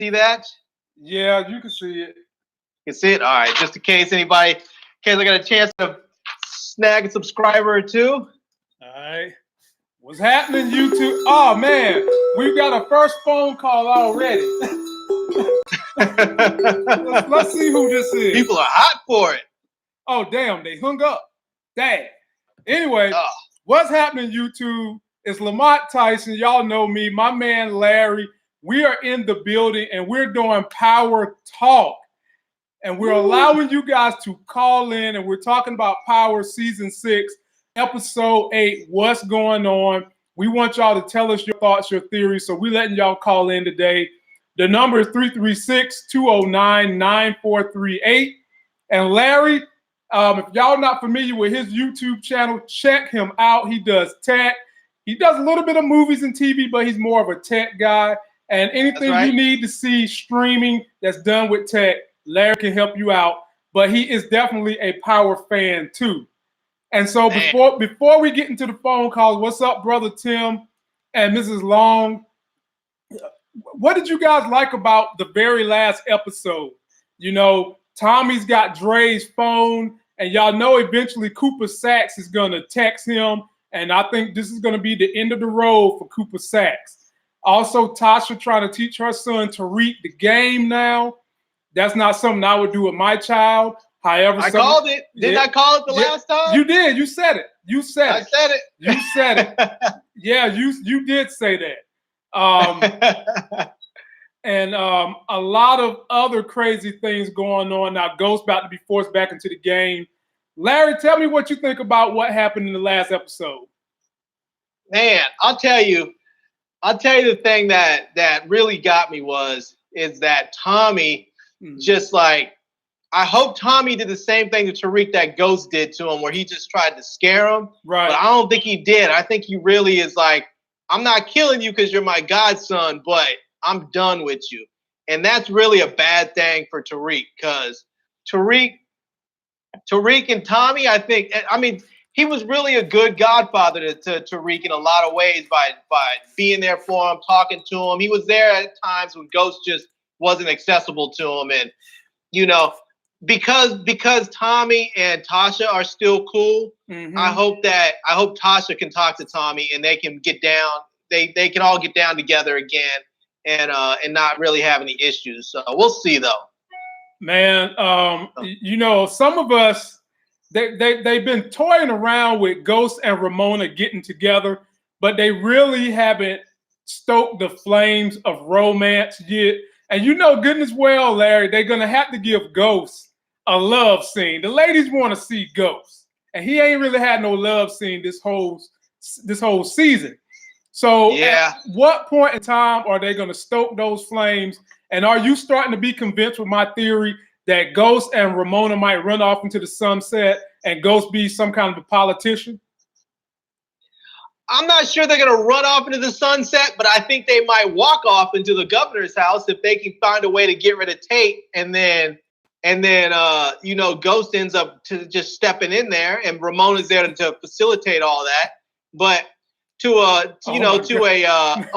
See that? Yeah, you can see it. You can see it? All right. Just in case I got a chance to snag a subscriber or two. All right. What's happening, YouTube? Oh, man. We got a first phone call already. let's see who this is. People are hot for it. Oh, damn. They hung up. Dang. Anyway, what's happening, YouTube? It's Lamont Tyson. Y'all know me. My man, Larry. We are in the building, and we're doing Power Talk. And we're allowing you guys to call in, and we're talking about Power Season 6, Episode 8, what's going on. We want y'all to tell us your thoughts, your theories, so we're letting y'all call in today. The number is 336-209-9438. And Larry, if y'all not familiar with his YouTube channel, check him out. He does tech. He does a little bit of movies and TV, but he's more of a tech guy. And anything you need to see streaming that's done with tech, Larry can help you out, but he is definitely a Power fan too. And so before we get into the phone calls, what's up, Brother Tim and Mrs. Long? What did you guys like about the very last episode? You know, Tommy's got Dre's phone, and y'all know eventually Cooper Saxe is going to text him, and I think this is going to be the end of the road for Cooper Saxe. Also, Tasha trying to teach her son Tariq the game now. That's not something I would do with my child. However, I called it. Didn't I call it the last time? You did. You said it. You said it. I said it. You said it. Yeah, you did say that. And a lot of other crazy things going on now. Ghost about to be forced back into the game. Larry, tell me what you think about what happened in the last episode. Man, I'll tell you the thing that really got me is that Tommy just like, I hope Tommy did the same thing to Tariq that Ghost did to him, where he just tried to scare him. Right. But I don't think he did. I think he really is like, I'm not killing you because you're my godson, but I'm done with you. And that's really a bad thing for Tariq, because Tariq and Tommy, I mean, he was really a good godfather to Tariq in a lot of ways by being there for him, talking to him. He was there at times when Ghost just wasn't accessible to him. And, you know, because Tommy and Tasha are still cool, I hope Tasha can talk to Tommy and they can get down. They can all get down together again and not really have any issues. So we'll see though. Man, you know, some of us, they've been toying around with Ghost and Ramona getting together, but they really haven't stoked the flames of romance yet. And you know goodness well, Larry, they're going to have to give Ghost a love scene. The ladies want to see Ghost. And he ain't really had no love scene this whole season. So at what point in time are they going to stoke those flames? And are you starting to be convinced with my theory that Ghost and Ramona might run off into the sunset and Ghost be some kind of a politician? I'm not sure they're going to run off into the sunset, but I think they might walk off into the governor's house if they can find a way to get rid of Tate, and then you know, Ghost ends up just stepping in there, and Ramona's there to facilitate all that. But to a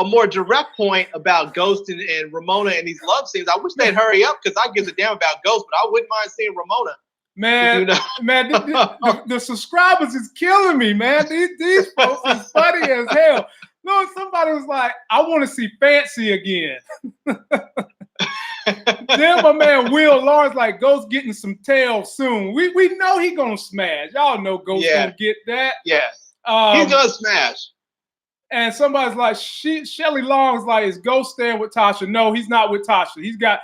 more direct point about Ghost and Ramona and these love scenes, I wish they'd hurry up, because I give a damn about Ghost, but I wouldn't mind seeing Ramona. Man, you know? Man, the subscribers is killing me, man. These folks is funny as hell. No, somebody was like, I want to see Fancy again. Then my man Will Lawrence like, Ghost getting some tail soon. We know he gonna smash. Y'all know Ghost gonna get that. Yeah, he's gonna smash. And somebody's like, Shelly Long's like, is Ghost staying with Tasha? No, he's not with Tasha.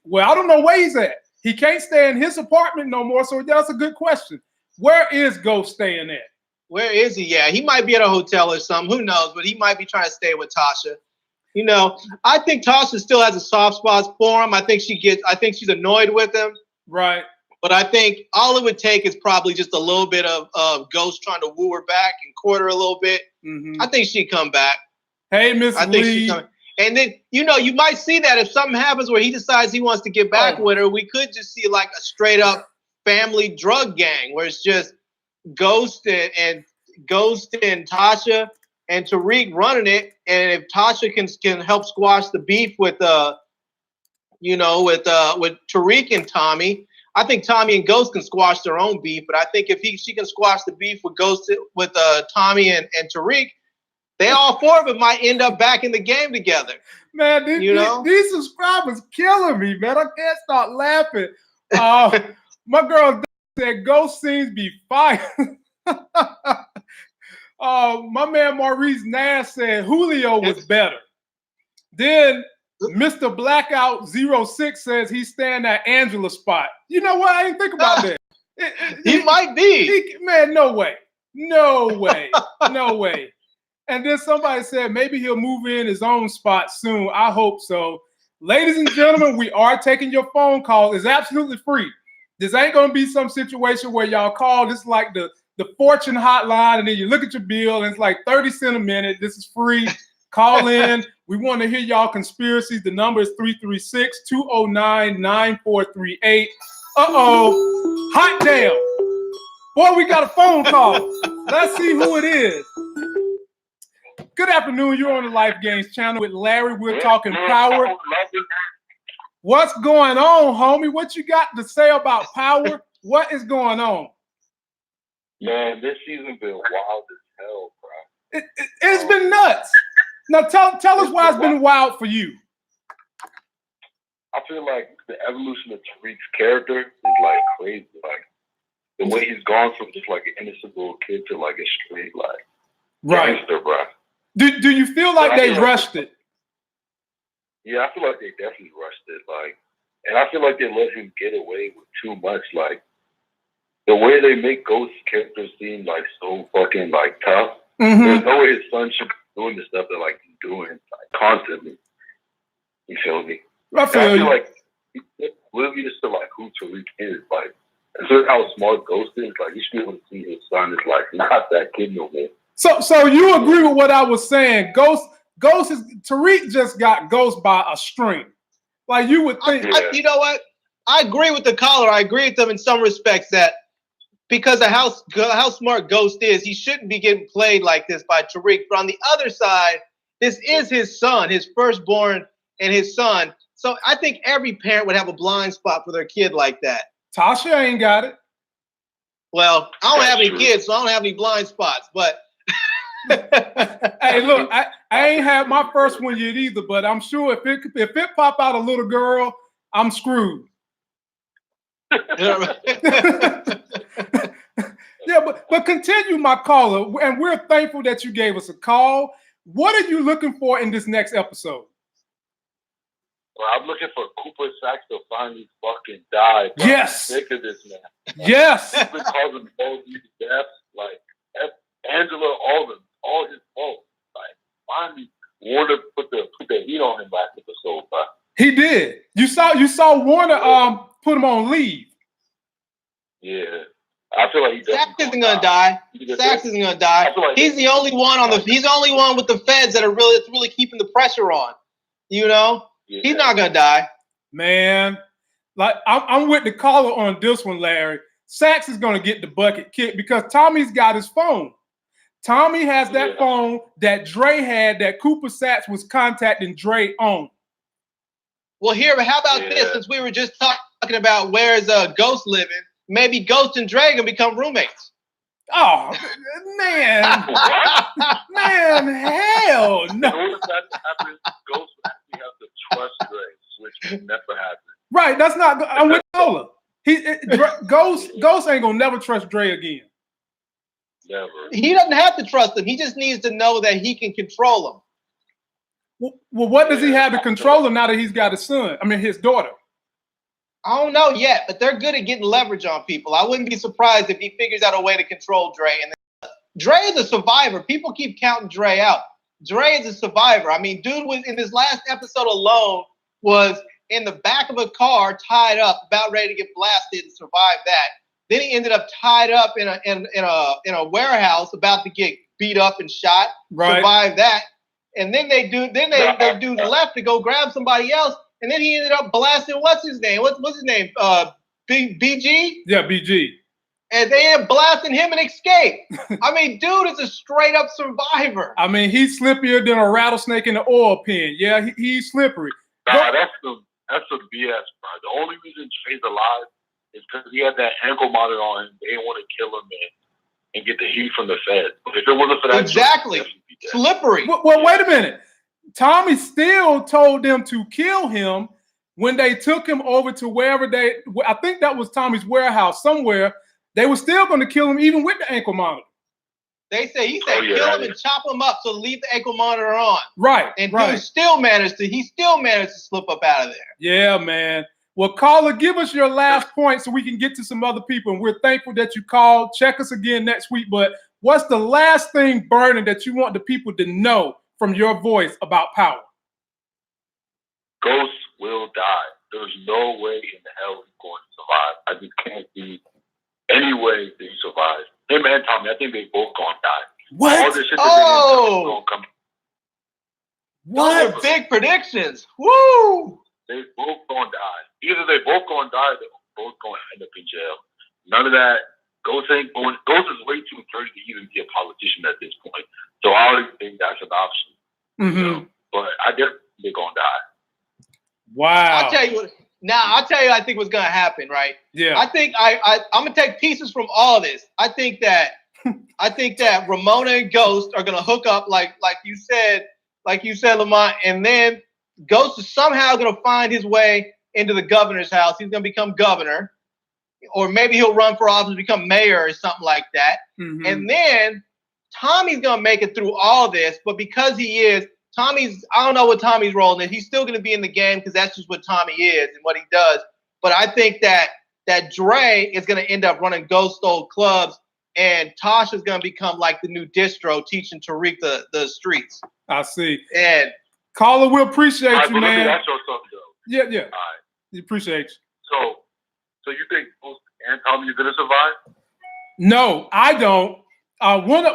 Well, I don't know where he's at. He can't stay in his apartment no more, so that's a good question. Where is Ghost staying at? Where is he? Yeah, he might be at a hotel or something. Who knows? But he might be trying to stay with Tasha. You know, I think Tasha still has a soft spot for him. I think she's annoyed with him. Right. But I think all it would take is probably just a little bit of Ghost trying to woo her back and court her a little bit. I think she'd come back. Hey, Miss Lee. And then, you know, you might see that if something happens where he decides he wants to get back with her, we could just see like a straight up family drug gang where it's just Ghost and Tasha and Tariq running it. And if Tasha can help squash the beef with you know, with Tariq and Tommy. I think Tommy and Ghost can squash their own beef, but I think if she can squash the beef with Tommy and Tariq, they all four of them might end up back in the game together. Man, these subscribers killing me, man. I can't stop laughing. My girl said Ghost seems to be fire. My man Maurice Nash said Julio was better. Then Mr. Blackout 06 says he's staying at Angela's spot. You know what? I didn't think about that. He might be. Man, no way. No way. No way. And then somebody said maybe he'll move in his own spot soon. I hope so. Ladies and gentlemen, we are taking your phone calls. It's absolutely free. This ain't going to be some situation where y'all call. This is like the Fortune hotline, and then you look at your bill, and it's like 30 cents a minute. This is free. Call in. We want to hear y'all conspiracies. The number is 336-209-9438. Uh-oh. Hot damn. Boy, we got a phone call. Let's see who it is. Good afternoon. You're on the Life Games channel with Larry. We're talking power. What's going on, homie? What you got to say about power? What is going on? Man, this season been wild as hell, bro. It's been nuts. Now tell us why it's been wild for you. I feel like the evolution of Tariq's character is like crazy. Like the way he's gone from just like an innocent little kid to like a straight like gangster, bro. Do you feel like they rushed it? Yeah, I feel like they definitely rushed it. Like, and I feel like they let him get away with too much. Like the way they make Ghost's characters seem like so fucking like tough. Mm-hmm. There's no way his son should be doing the stuff that like he's doing like constantly. You feel me? I feel like it's oblivious to like who Tariq is. Like, considering how smart Ghost is, like you should be able to see his son is like not that kid no more. So you agree with what I was saying? Ghost is Tariq just got Ghost by a string. Like you would think. You know what? I agree with the caller. I agree with them in some respects that because of how smart Ghost is, he shouldn't be getting played like this by Tariq. But on the other side, this is his son, his firstborn, and his son. So I think every parent would have a blind spot for their kid like that. Tasha ain't got it. Well, I don't have any kids, so I don't have any blind spots. But hey, look, I ain't had my first one yet either, but I'm sure if it pop out a little girl, I'm screwed. Yeah, but continue, my caller, and we're thankful that you gave us a call. What are you looking for in this next episode? Well, I'm looking for Cooper Sacks to finally fucking die. Bro. Yes. I'm sick of this, man. Yes. He's been causing all these deaths, like Angela, all his fault. Like, finally, Warner put the heat on him last episode, bro. He did. You saw Warner put him on leave. Yeah. I feel like Sacks isn't gonna die. Sacks isn't gonna die. Like he's the only one he's the only one with the feds that are really keeping the pressure on. You know? Yeah. He's not gonna die. Man, like I'm with the caller on this one, Larry. Sacks is gonna get the bucket kicked because Tommy's got his phone. Tommy has that phone that Dre had that Cooper Sacks was contacting Dre on. Well, how about this? Since we were just talking about where's Ghost living, maybe Ghost and Dre gonna become roommates. Oh man, man, hell no. Ghost would actually have to trust Dre, which would never happen. Right, that's not. I'm with Cola. Ghost ain't gonna never trust Dre again. Never. He doesn't have to trust him. He just needs to know that he can control him. Well, what does he have to control him now that he's got a son? I mean, his daughter. I don't know yet, but they're good at getting leverage on people. I wouldn't be surprised if he figures out a way to control Dre. And Dre is a survivor. People keep counting Dre out. Dre is a survivor. I mean, dude was in his last episode alone was in the back of a car, tied up, about ready to get blasted and survive that. Then he ended up tied up in a warehouse, about to get beat up and shot. Right. Survived that. And then the dude left to go grab somebody else. And then he ended up blasting, what's his name? What's his name? BG? Yeah, BG. And they ended up blasting him and escaped. I mean, dude is a straight up survivor. I mean, he's slipperier than a rattlesnake in an oil pen. Yeah, he's slippery. Nah, that's the That's some BS, bro. The only reason Dre's alive is because he had that ankle monitor on him. They didn't want to kill him and get the heat from the Fed. But if it wasn't for that, exactly slippery. Well, wait a minute. Tommy still told them to kill him when they took him over to wherever I think that was Tommy's warehouse somewhere. They were still going to kill him even with the ankle monitor. He said kill him and chop him up, so leave the ankle monitor on. Right. And dude still managed to slip up out of there. Yeah, man. Well, caller, give us your last point so we can get to some other people. And we're thankful that you called. Check us again next week. But what's the last thing burning that you want the people to know from your voice about power? Ghost will die. There's no way in the hell he's going to survive. I just can't see any way that he survives. Him and Tommy, I think they both gonna die. What? All this shit gonna come. What? Those are big predictions. Woo! They both gonna die. Either they both gonna die, or they both gonna end up in jail. None of that. Ghost is way too dirty to even be a politician at this point. So I already think that's an option. Mm-hmm. You know? But I guess they're gonna die. Wow. I'll tell you I think what's gonna happen, right? Yeah. I think I'm gonna take pieces from all of this. I think that Ramona and Ghost are gonna hook up like you said, Lamont, and then Ghost is somehow gonna find his way into the governor's house. He's gonna become governor, or maybe he'll run for office, become mayor or something like that. Mm-hmm. And then Tommy's gonna make it through all this, but because I don't know what Tommy's role is. He's still going to be in the game because that's just what Tommy is and what he does. But I think that Dre is going to end up running Ghost old clubs, and Tasha's going to become like the new distro, teaching Tariq the streets. I see. And caller, we appreciate you, man. That's your something, though. Yeah. All right. We appreciate you. So you think Ghost and Tommy are going to survive? No, I don't. One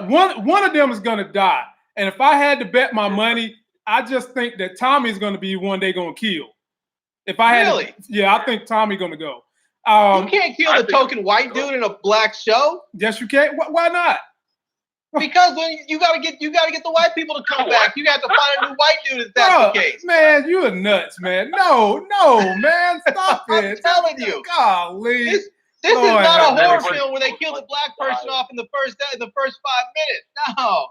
of them is going to die. And if I had to bet my money, I just think that Tommy's going to be one they're going to kill. If I had I think Tommy's going to go. You can't kill the token white dude in a black show. Yes, you can. Why not? Because when you gotta get the white people to come back. You got to find a new white dude if that's the case. Man, you are nuts, man. No, man, stop it. I'm telling you. Golly. This is not a horror film where they kill the black person off in the first 5 minutes. No.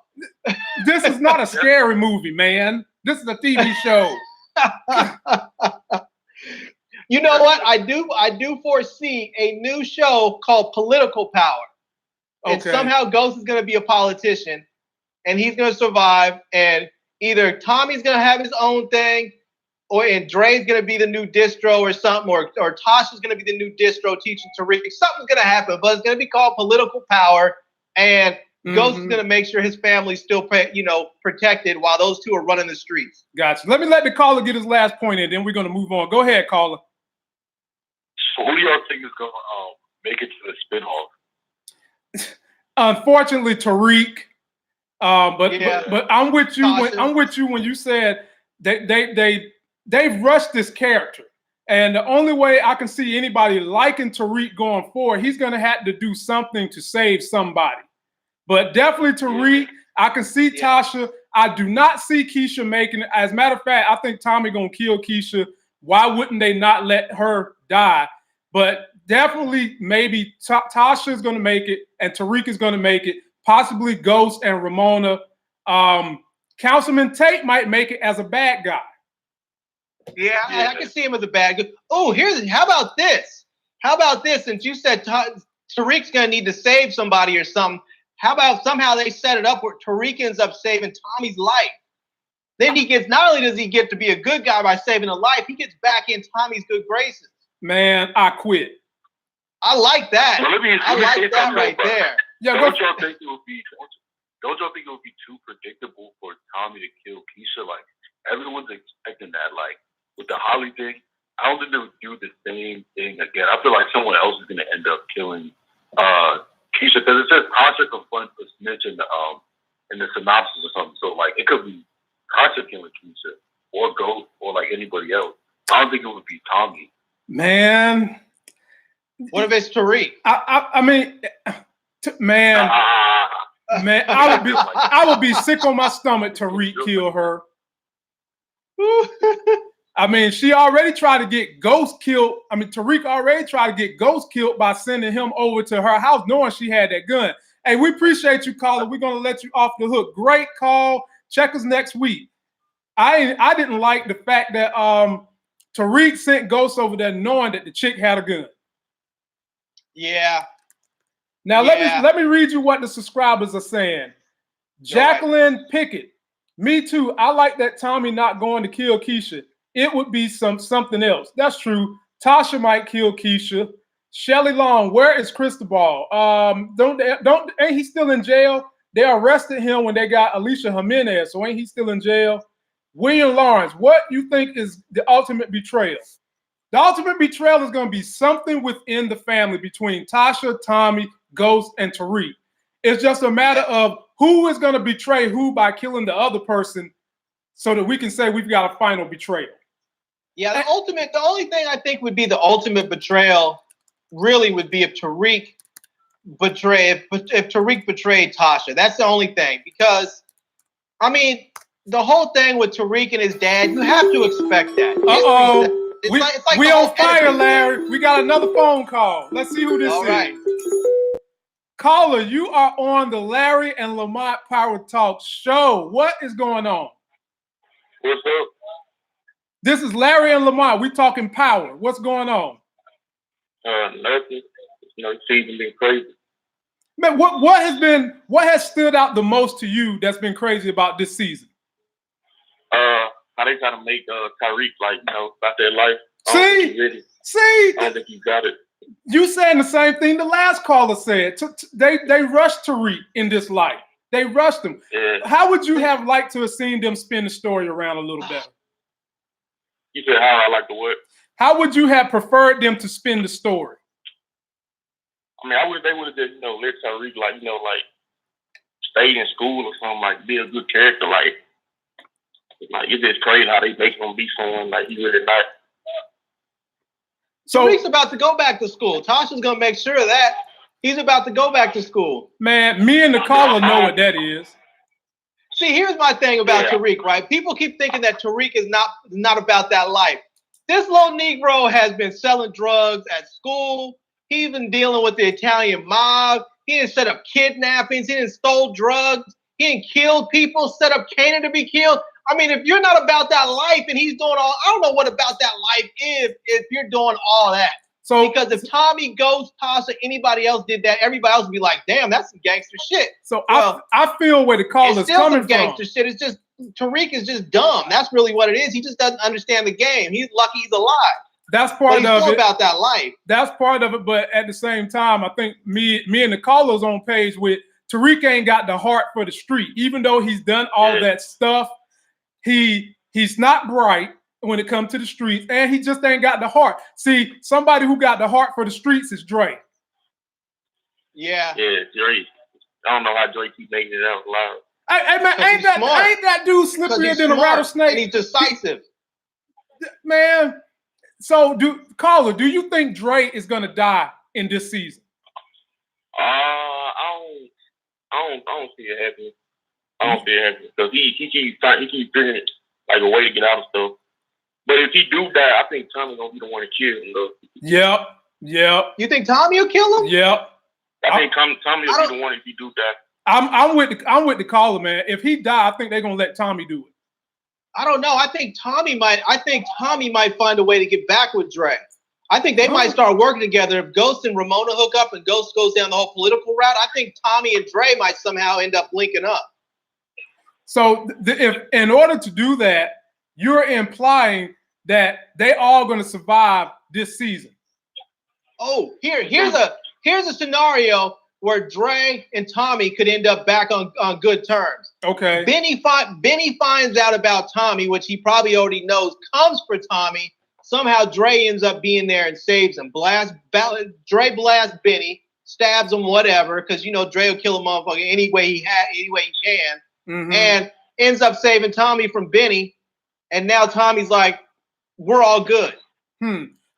This is not a scary movie, man. This is a TV show. You know what? I do foresee a new show called Political Power. Okay. And somehow Ghost is going to be a politician, and he's going to survive. And either Tommy's going to have his own thing, and Dre's going to be the new distro or something, or Tasha's going to be the new distro teaching Tariq. Something's going to happen, but it's going to be called Political Power, and Ghost is going to make sure his family's still protected while those two are running the streets. Gotcha. Let the caller get his last point in, then we're going to move on. Go ahead, caller. So who do y'all think is going to make it to the spinoff? Unfortunately, Tariq. But I'm with you. I'm with you when you said they've rushed this character, and the only way I can see anybody liking Tariq going forward, he's going to have to do something to save somebody. But definitely Tariq. I can see Tasha. I do not see Keisha making it. As a matter of fact, I think Tommy gonna kill Keisha. Why wouldn't they not let her die? But definitely, maybe Tasha is gonna make it, and Tariq is gonna make it. Possibly Ghost and Ramona. Councilman Tate might make it as a bad guy. Yeah, I can see him as a bad guy. Oh, how about this? How about this? Since you said Tariq's gonna need to save somebody or something, how about somehow they set it up where Tariq ends up saving Tommy's life? Then not only does he get to be a good guy by saving a life, he gets back in Tommy's good graces. Man, I quit. I like that. Well, I like that right there. Yeah, don't y'all think it would be too predictable for Tommy to kill Keisha? Like, everyone's expecting that. Like, with the Holly thing, I don't think they would do the same thing again. I feel like someone else is going to end up killing Keisha, because it says Tasha confronts a snitch in the synopsis or something. So, like, it could be Tasha killing Keisha or Ghost or, like, anybody else. I don't think it would be Tommy. Man. What if it's Tariq? I mean, man, I would be sick on my stomach. Tariq kill her. I mean, she already tried to get Ghost killed. I mean, Tariq already tried to get Ghost killed by sending him over to her house, knowing she had that gun. Hey, we appreciate you, caller. We're gonna let you off the hook. Great call. Check us next week. I didn't like the fact that Tariq sent Ghost over there knowing that the chick had a gun. Yeah. Now let me read you what the subscribers are saying. Jacqueline Pickett. Me too. I like that Tommy not going to kill Keisha. It would be something else. That's true. Tasha might kill Keisha. Shelly Long, where is Cristobal? Ain't he still in jail? They arrested him when they got Alicia Jimenez, so ain't he still in jail? William Lawrence, what you think is the ultimate betrayal? The ultimate betrayal is going to be something within the family between Tasha, Tommy, Ghost, and Tariq. It's just a matter of who is going to betray who by killing the other person so that we can say we've got a final betrayal. Yeah, the only thing I think would be the ultimate betrayal really would be if Tariq betrayed Tasha. That's the only thing. Because, I mean, the whole thing with Tariq and his dad, you have to expect that. Uh-oh. It's like we on fire, Larry. We got another phone call. Let's see who this is. All right. Caller, you are on the Larry and Lamont Power Talk show. What is going on? What's up? This is Larry and Lamont. We talking power. What's going on? Nothing. Season been crazy. Man, what has stood out the most to you that's been crazy about this season? How they try to make Tyreek about their life. See, I don't think you got it. You saying the same thing the last caller said. They rushed Tariq in this life. They rushed him. Yeah. How would you have liked to have seen them spin the story around a little better? You said how I like to what? How would you have preferred them to spin the story? I mean, they would have just, let Tyreek, stay in school or something, be a good character, it's just crazy how they make him be someone he really not. So Tariq's about to go back to school. Tasha's gonna make sure of that. He's about to go back to school. Man, me and the caller know what that is. See, here's my thing about Tariq, right? People keep thinking that Tariq is not about that life. This little Negro has been selling drugs at school. He's been dealing with the Italian mob. He didn't set up kidnappings. He didn't stole drugs. He didn't kill people, set up Canaan to be killed. I mean, if you're not about that life and he's doing I don't know what about that life is if you're doing all that. So because if Tommy, Ghost, Tasha, anybody else did that, everybody else would be like, damn, that's some gangster shit. So I feel where the call is coming from. Gangster shit. It's just Tariq is just dumb. That's really what it is. He just doesn't understand the game. He's lucky he's alive. That's part of it. About that life. That's part of it. But at the same time, I think me and the callers on page with Tariq ain't got the heart for the street. Even though he's done all that stuff, he's not bright when it comes to the streets, and he just ain't got the heart. See, somebody who got the heart for the streets is Dre. Yeah. Yeah, Dre. I don't know how Dre keep making it out loud. Hey man, ain't that dude slipperier than a rattlesnake? And he's decisive. Man, so caller, do you think Dre is gonna die in this season? I don't see it happening. I don't see it happening because he keeps figuring a way to get out of stuff. But if he do die, I think Tommy's gonna be the one to kill him though. Yep. You think Tommy will kill him? Yep. I think Tommy will be the one if he do die. I'm with the caller, man. If he die, I think they're gonna let Tommy do it. I don't know. I think Tommy might find a way to get back with Dre. I think they might start working together. If Ghost and Ramona hook up and Ghost goes down the whole political route, I think Tommy and Dre might somehow end up linking up. So if in order to do that, you're implying that they all going to survive this season. Oh, here's a scenario where Dre and Tommy could end up back on good terms. Okay. Benny finds out about Tommy, which he probably already knows comes for Tommy. Somehow Dre ends up being there and saves him. Dre blasts Benny, stabs him, whatever, because Dre will kill a motherfucker any way he can, and ends up saving Tommy from Benny. And now Tommy's like, we're all good.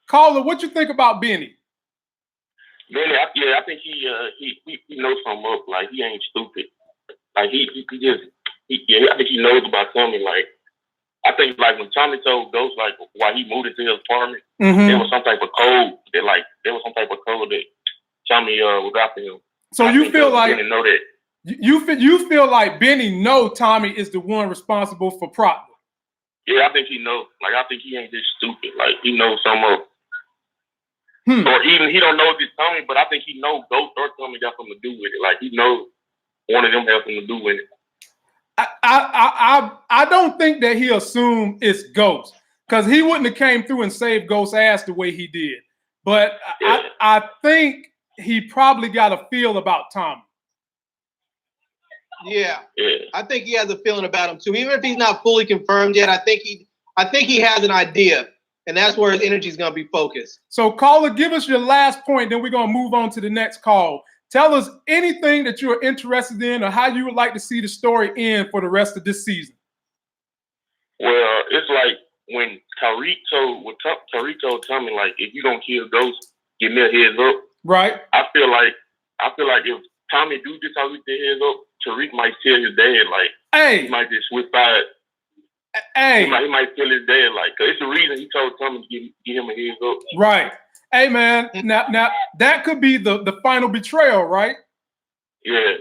Caller, what you think about Benny? Benny, I think he knows something up. He ain't stupid. I think he knows about Tommy. I think like when Tommy told Ghost like why he moved into his apartment, Mm-hmm. there was some type of code that Tommy was after him. So you feel like didn't know that. You feel like Benny know Tommy is the one responsible for Proctor. Yeah, I think he knows. Like I think he ain't just stupid. Like he knows some of. Or even he don't know if it's Tommy, but I think he knows Ghost or Tommy got something to do with it. Like he knows one of them has something to do with it. I don't think that he assumed it's Ghost because he wouldn't have came through and saved Ghost's ass the way he did. But yeah. I think he probably got a feel about Tommy. Yeah, I think he has a feeling about him too. Even if he's not fully confirmed yet, I think he has an idea, and that's where his energy is going to be focused. So, caller, give us your last point, then we're going to move on to the next call. Tell us anything that you're interested in or how you would like to see the story end for the rest of this season. Well, it's like when Tariq told Tommy, like, if you don't kill Ghost, give me a heads up. Right. I feel like if Tommy do get Tariq the heads up, Tariq might tell his dad, like, hey, he might just switch sides. Hey, he might tell his dad, like, cause it's the reason he told Tommy to give him a heads up. Right. Hey, man, now that could be the final betrayal, right? Yeah.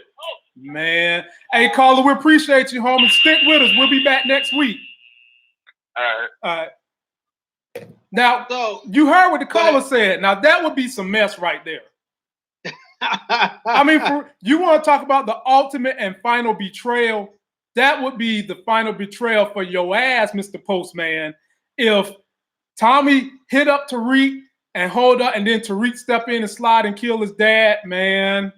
Man. Hey, caller, we appreciate you, homie. Stick with us. We'll be back next week. All right. Now, you heard what the caller said. Now, that would be some mess right there. I mean, you want to talk about the ultimate and final betrayal? That would be the final betrayal for your ass, Mr. Postman. If Tommy hit up Tariq and hold up, and then Tariq step in and slide and kill his dad, man.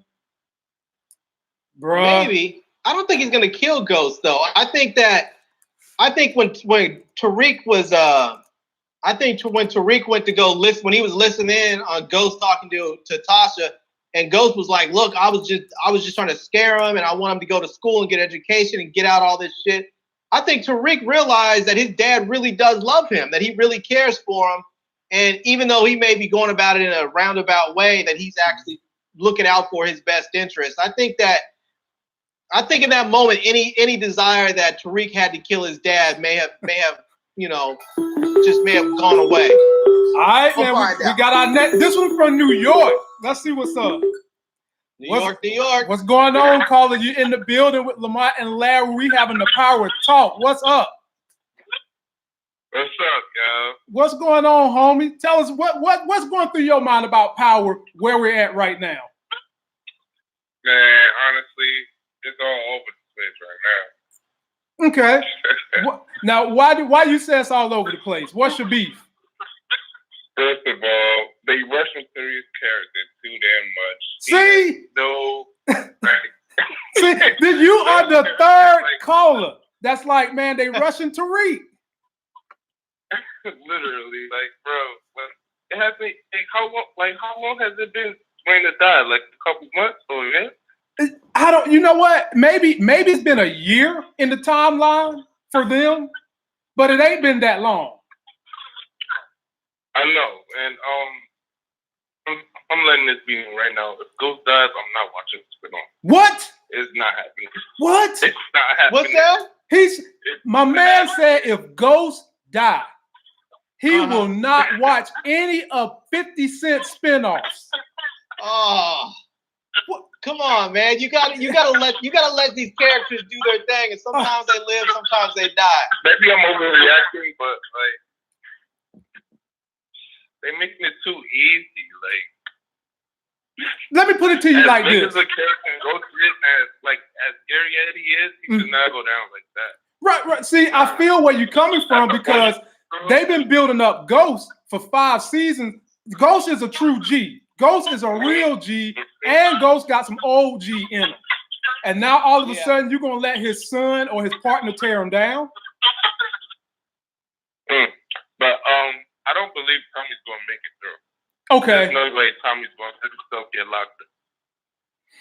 Bruh. Maybe. I don't think he's gonna kill Ghost though. I think when Tariq was when Tariq went to go listen, when he was listening in on Ghost talking to Tasha, and Ghost was like, "Look, I was just trying to scare him, and I want him to go to school and get education and get out all this shit." I think Tariq realized that his dad really does love him, that he really cares for him, and even though he may be going about it in a roundabout way, that he's actually looking out for his best interest. I think in that moment, any desire that Tariq had to kill his dad may have gone away. All right, man. We got our next. This one from New York. Let's see what's up. New York. What's going on, caller? You in the building with Lamont and Larry? We having the power talk. What's up? What's up, y'all? What's going on, homie? Tell us what's going through your mind about power, where we're at right now. Man, honestly, it's all over the place right Okay. now. Now, why you say it's all over the place? What's your beef? First of all, they rushing through his character too damn much. See? No. See, you are the third caller. That's like, man, they rushing Tariq. Literally, like, bro, it has been how long has it been when it died? Like a couple months or yeah? I don't. You know what? Maybe it's been a year in the timeline for them, but it ain't been that long. I know, and I'm letting this be right now. If Ghost dies, I'm not watching Spinoff. What? It's not happening. What? It's not happening. What's that? My man said if Ghost die, he will not watch any of 50 Cent spinoffs. Oh, come on, man! You gotta let these characters do their thing, and sometimes they live, sometimes they die. Maybe I'm overreacting, but like they're making it too easy. Like, let me put it to you like this: as a character goes as scary as he is, he should not go down like that. Right. See, I feel where you're coming from because they've been building up Ghost for 5 seasons. Ghost is a true G. Ghost is a real G, and Ghost got some old G in him. And now all of a sudden, you're gonna let his son or his partner tear him down. But I don't believe Tommy's gonna make it through. Okay. There's no way Tommy's gonna let himself get locked up.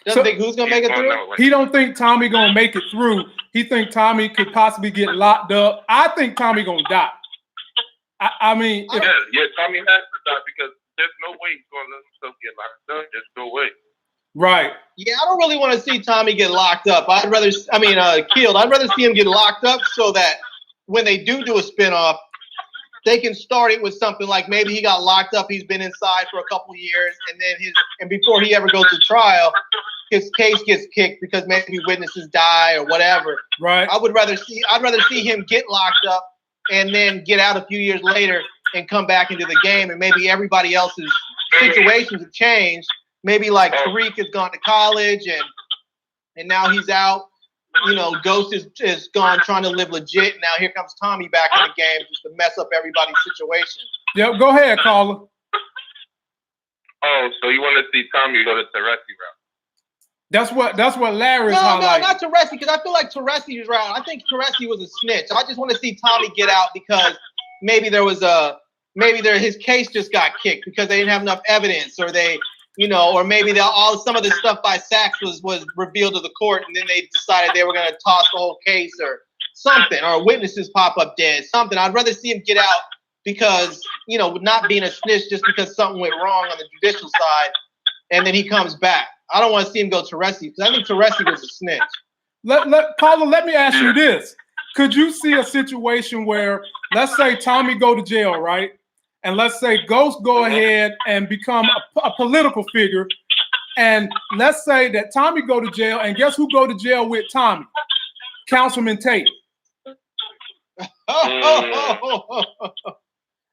Doesn't think who's gonna make it through? He don't think Tommy gonna make it through. He think Tommy could possibly get locked up. I think Tommy gonna die. I mean, Tommy has to die because there's no way he's gonna let himself get locked up. There's no way. Right. Yeah, I don't really want to see Tommy get locked up. Killed. I'd rather see him get locked up so that when they do a spinoff, they can start it with something like maybe he got locked up, he's been inside for a couple years, and then before he ever goes to trial, his case gets kicked because maybe witnesses die or whatever. Right. I'd rather see him get locked up and then get out a few years later and come back into the game, and maybe everybody else's situations have changed. Maybe like Tariq has gone to college and now he's out. You know, Ghost is gone trying to live legit. Now here comes Tommy back in the game just to mess up everybody's situation. Yep, go ahead, caller. Oh, so you want to see Tommy go to Teresi route? That's what Larry's No, highlighting. not Teresi, because I feel like Teresi's route. I think Teresi was a snitch. I just want to see Tommy get out because maybe his case just got kicked because they didn't have enough evidence, or or maybe some of the stuff by Sachs was revealed to the court, and then they decided they were going to toss the whole case or something, or witnesses pop up dead, something. I'd rather see him get out because, not being a snitch just because something went wrong on the judicial side, and then he comes back. I don't want to see him go Teresi because I think Teresi was a snitch. Paula, let me ask you this. Could you see a situation where, let's say Tommy go to jail, right? And let's say Ghost go ahead and become a political figure. And let's say that Tommy go to jail, and guess who go to jail with Tommy? Councilman Tate.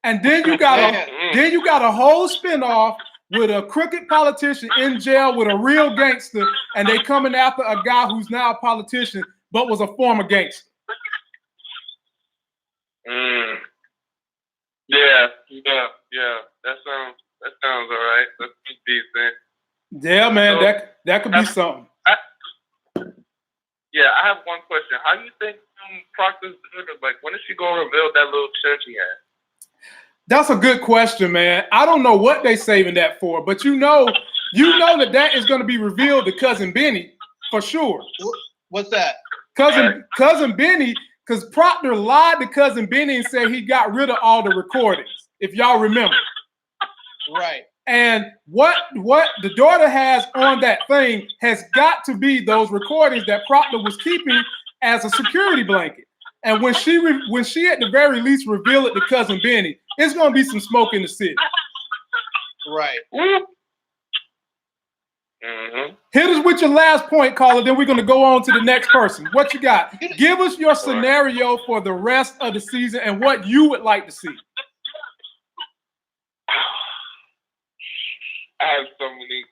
And then you got a whole spinoff with a crooked politician in jail with a real gangster, and they coming after a guy who's now a politician but was a former gangster. Yeah. That sounds all right. That's decent. Yeah, man, so, that could be something. I have one question. How do you think Proctor's doing it? Like, when is she gonna reveal that little church he had? That's a good question, man. I don't know what they saving that for, but you know that is going to be revealed to Cousin Benny for sure. What's that? Cousin Benny, because Proctor lied to Cousin Benny and said he got rid of all the recordings, if y'all remember. Right. And what the daughter has on that thing has got to be those recordings that Proctor was keeping as a security blanket. And when she at the very least reveal it to Cousin Benny, it's gonna be some smoke in the city. Right. Mm-hmm. Hit us with your last point, caller. Then we're gonna go on to the next person. What you got? Give us your scenario for the rest of the season and what you would like to see. I have so many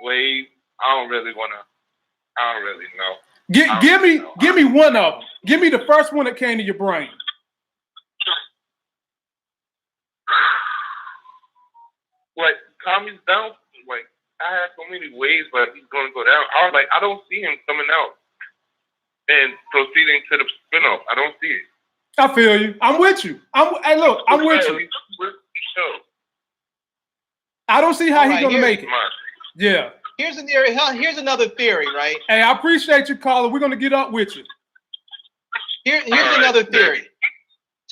ways. I don't really know. Give me one of them. Give me the first one that came to your brain. Like, Tommy's down. Like, I have so many ways, but he's going to go down. I don't see him coming out and proceeding to the spinoff. I don't see it. I feel you. I'm with you. I'm with you. I don't see how he's going to make it. Yeah. Here's another theory, right? Hey, I appreciate you, caller. We're going to get up with you. Here's another theory.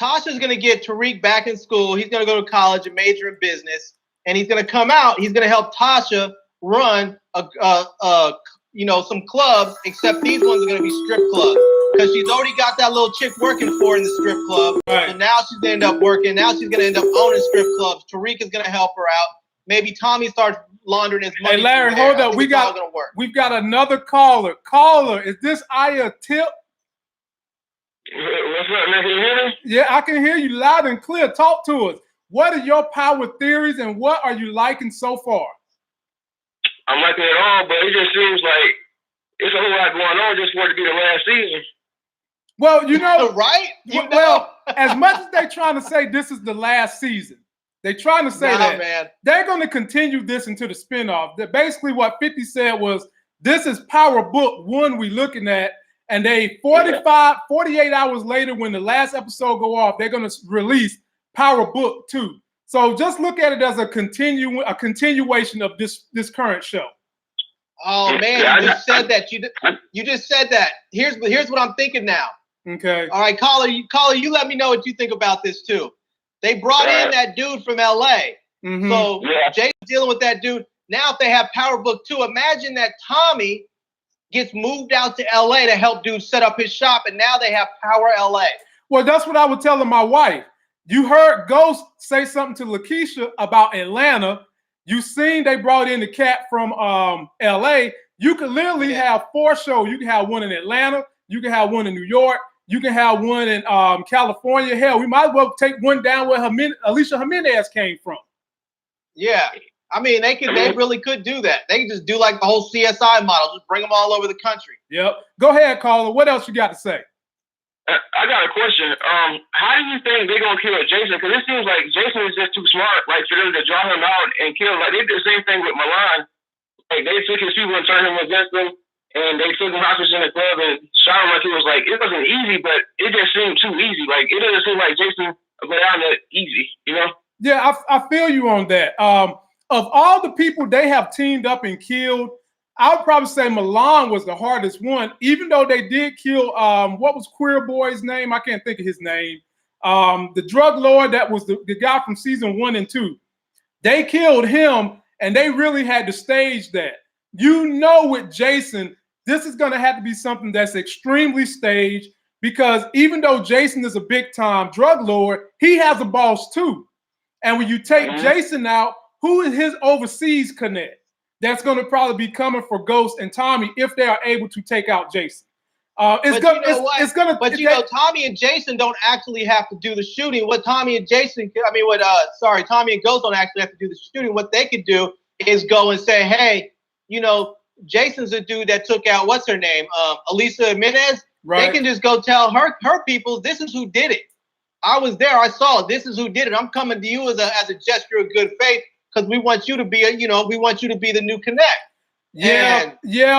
Tasha's going to get Tariq back in school. He's going to go to college and major in business. And he's going to come out. He's going to help Tasha run some clubs, except these ones are going to be strip clubs. Because she's already got that little chick working for her in the strip club. Right. So now she's going to end up working. Now she's going to end up owning strip clubs. Tariq is going to help her out. Maybe Tommy starts laundering his money. Hey, Larry, hold up. We've got another caller. Caller, is this Aya Tip? What's up, man? Can you hear me? Yeah, I can hear you loud and clear. Talk to us. What are your power theories and what are you liking so far? I'm liking it all, but it just seems like it's a whole lot going on just for it to be the last season. Well, right? Well, as much as they're trying to say this is the last season, they're trying to say that man. They're going to continue this into the spinoff. That basically what 50 said was, this is Power Book 1 we looking at, and they 48 hours later when the last episode go off, they're going to release Power Book 2. So just look at it as a continuation of this current show. Oh man, you just said that. You just said that. Here's what I'm thinking now. Okay. All right, caller, you let me know what you think about this too. They brought in that dude from LA. Mm-hmm. So Jay's dealing with that dude. Now if they have Power Book 2, imagine that Tommy gets moved out to LA to help dude set up his shop, and now they have Power LA. Well, that's what I was telling my wife. You heard Ghost say something to Lakeisha about Atlanta. You seen they brought in the cat from LA. You could literally have 4 shows. You can have one in Atlanta. You can have one in New York. You can have one in California. Hell, we might as well take one down where Alicia Jimenez came from. Yeah. I mean, they really could do that. They can just do like the whole CSI model, just bring them all over the country. Yep. Go ahead, caller. What else you got to say? I got a question. How do you think they're gonna kill Jason? Because it seems like Jason is just too smart, like for them to draw him out and kill. Like they did the same thing with Milan. Like they took his people and turned him against them, and they took him hostage in the club and shot him. Like it was like it wasn't easy, but it just seemed too easy. Like it doesn't seem like Jason go down that easy, you know? Yeah, I feel you on that. Of all the people they have teamed up and killed, I would probably say Milan was the hardest one, even though they did kill, what was Queer Boy's name? I can't think of his name. The drug lord that was the guy from season 1 and 2. They killed him, and they really had to stage that. You know, with Jason, this is going to have to be something that's extremely staged, because even though Jason is a big-time drug lord, he has a boss too. And when you take Jason out, who is his overseas connect? That's going to probably be coming for Ghost and Tommy if they are able to take out Jason. Tommy and Jason don't actually have to do the shooting. Tommy and Ghost don't actually have to do the shooting. What they could do is go and say, hey, Jason's the dude that took out, what's her name? Alicia Jimenez. Right. They can just go tell her people, this is who did it. I was there. I saw it. This is who did it. I'm coming to you as a gesture of good faith, because we want you to be the new connect. Yeah,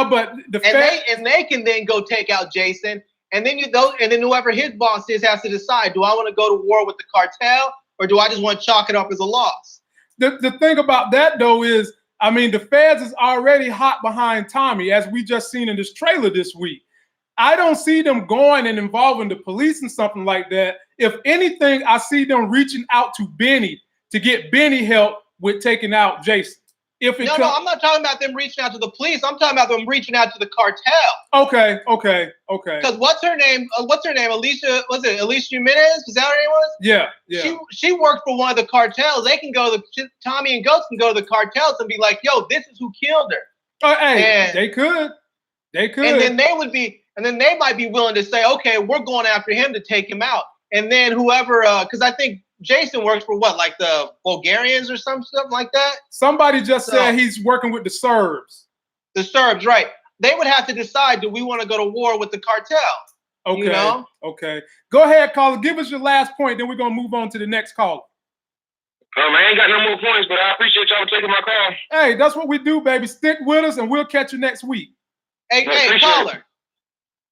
but they can then go take out Jason, and then whoever his boss is has to decide: do I want to go to war with the cartel, or do I just want to chalk it up as a loss? The thing about that though is, I mean, the feds is already hot behind Tommy, as we just seen in this trailer this week. I don't see them going and involving the police and something like that. If anything, I see them reaching out to Benny to get Benny help with taking out Jason. No, I'm not talking about them reaching out to the police. I'm talking about them reaching out to the cartel. Okay. Because what's her name? Alicia, was it Alicia Jimenez? Is that her name was? Yeah. She worked for one of the cartels. They can go Tommy and Ghost can go to the cartels and be like, yo, this is who killed her. They could. And then they might be willing to say, okay, we're going after him to take him out. And then whoever, because I think Jason works for what, like the Bulgarians or something like that? Somebody just said he's working with the Serbs. The Serbs, right. They would have to decide, do we want to go to war with the cartel? Okay. Okay. Go ahead, caller. Give us your last point, then we're going to move on to the next caller. I ain't got no more points, but I appreciate y'all taking my call. Hey, that's what we do, baby. Stick with us, and we'll catch you next week. Hey, caller.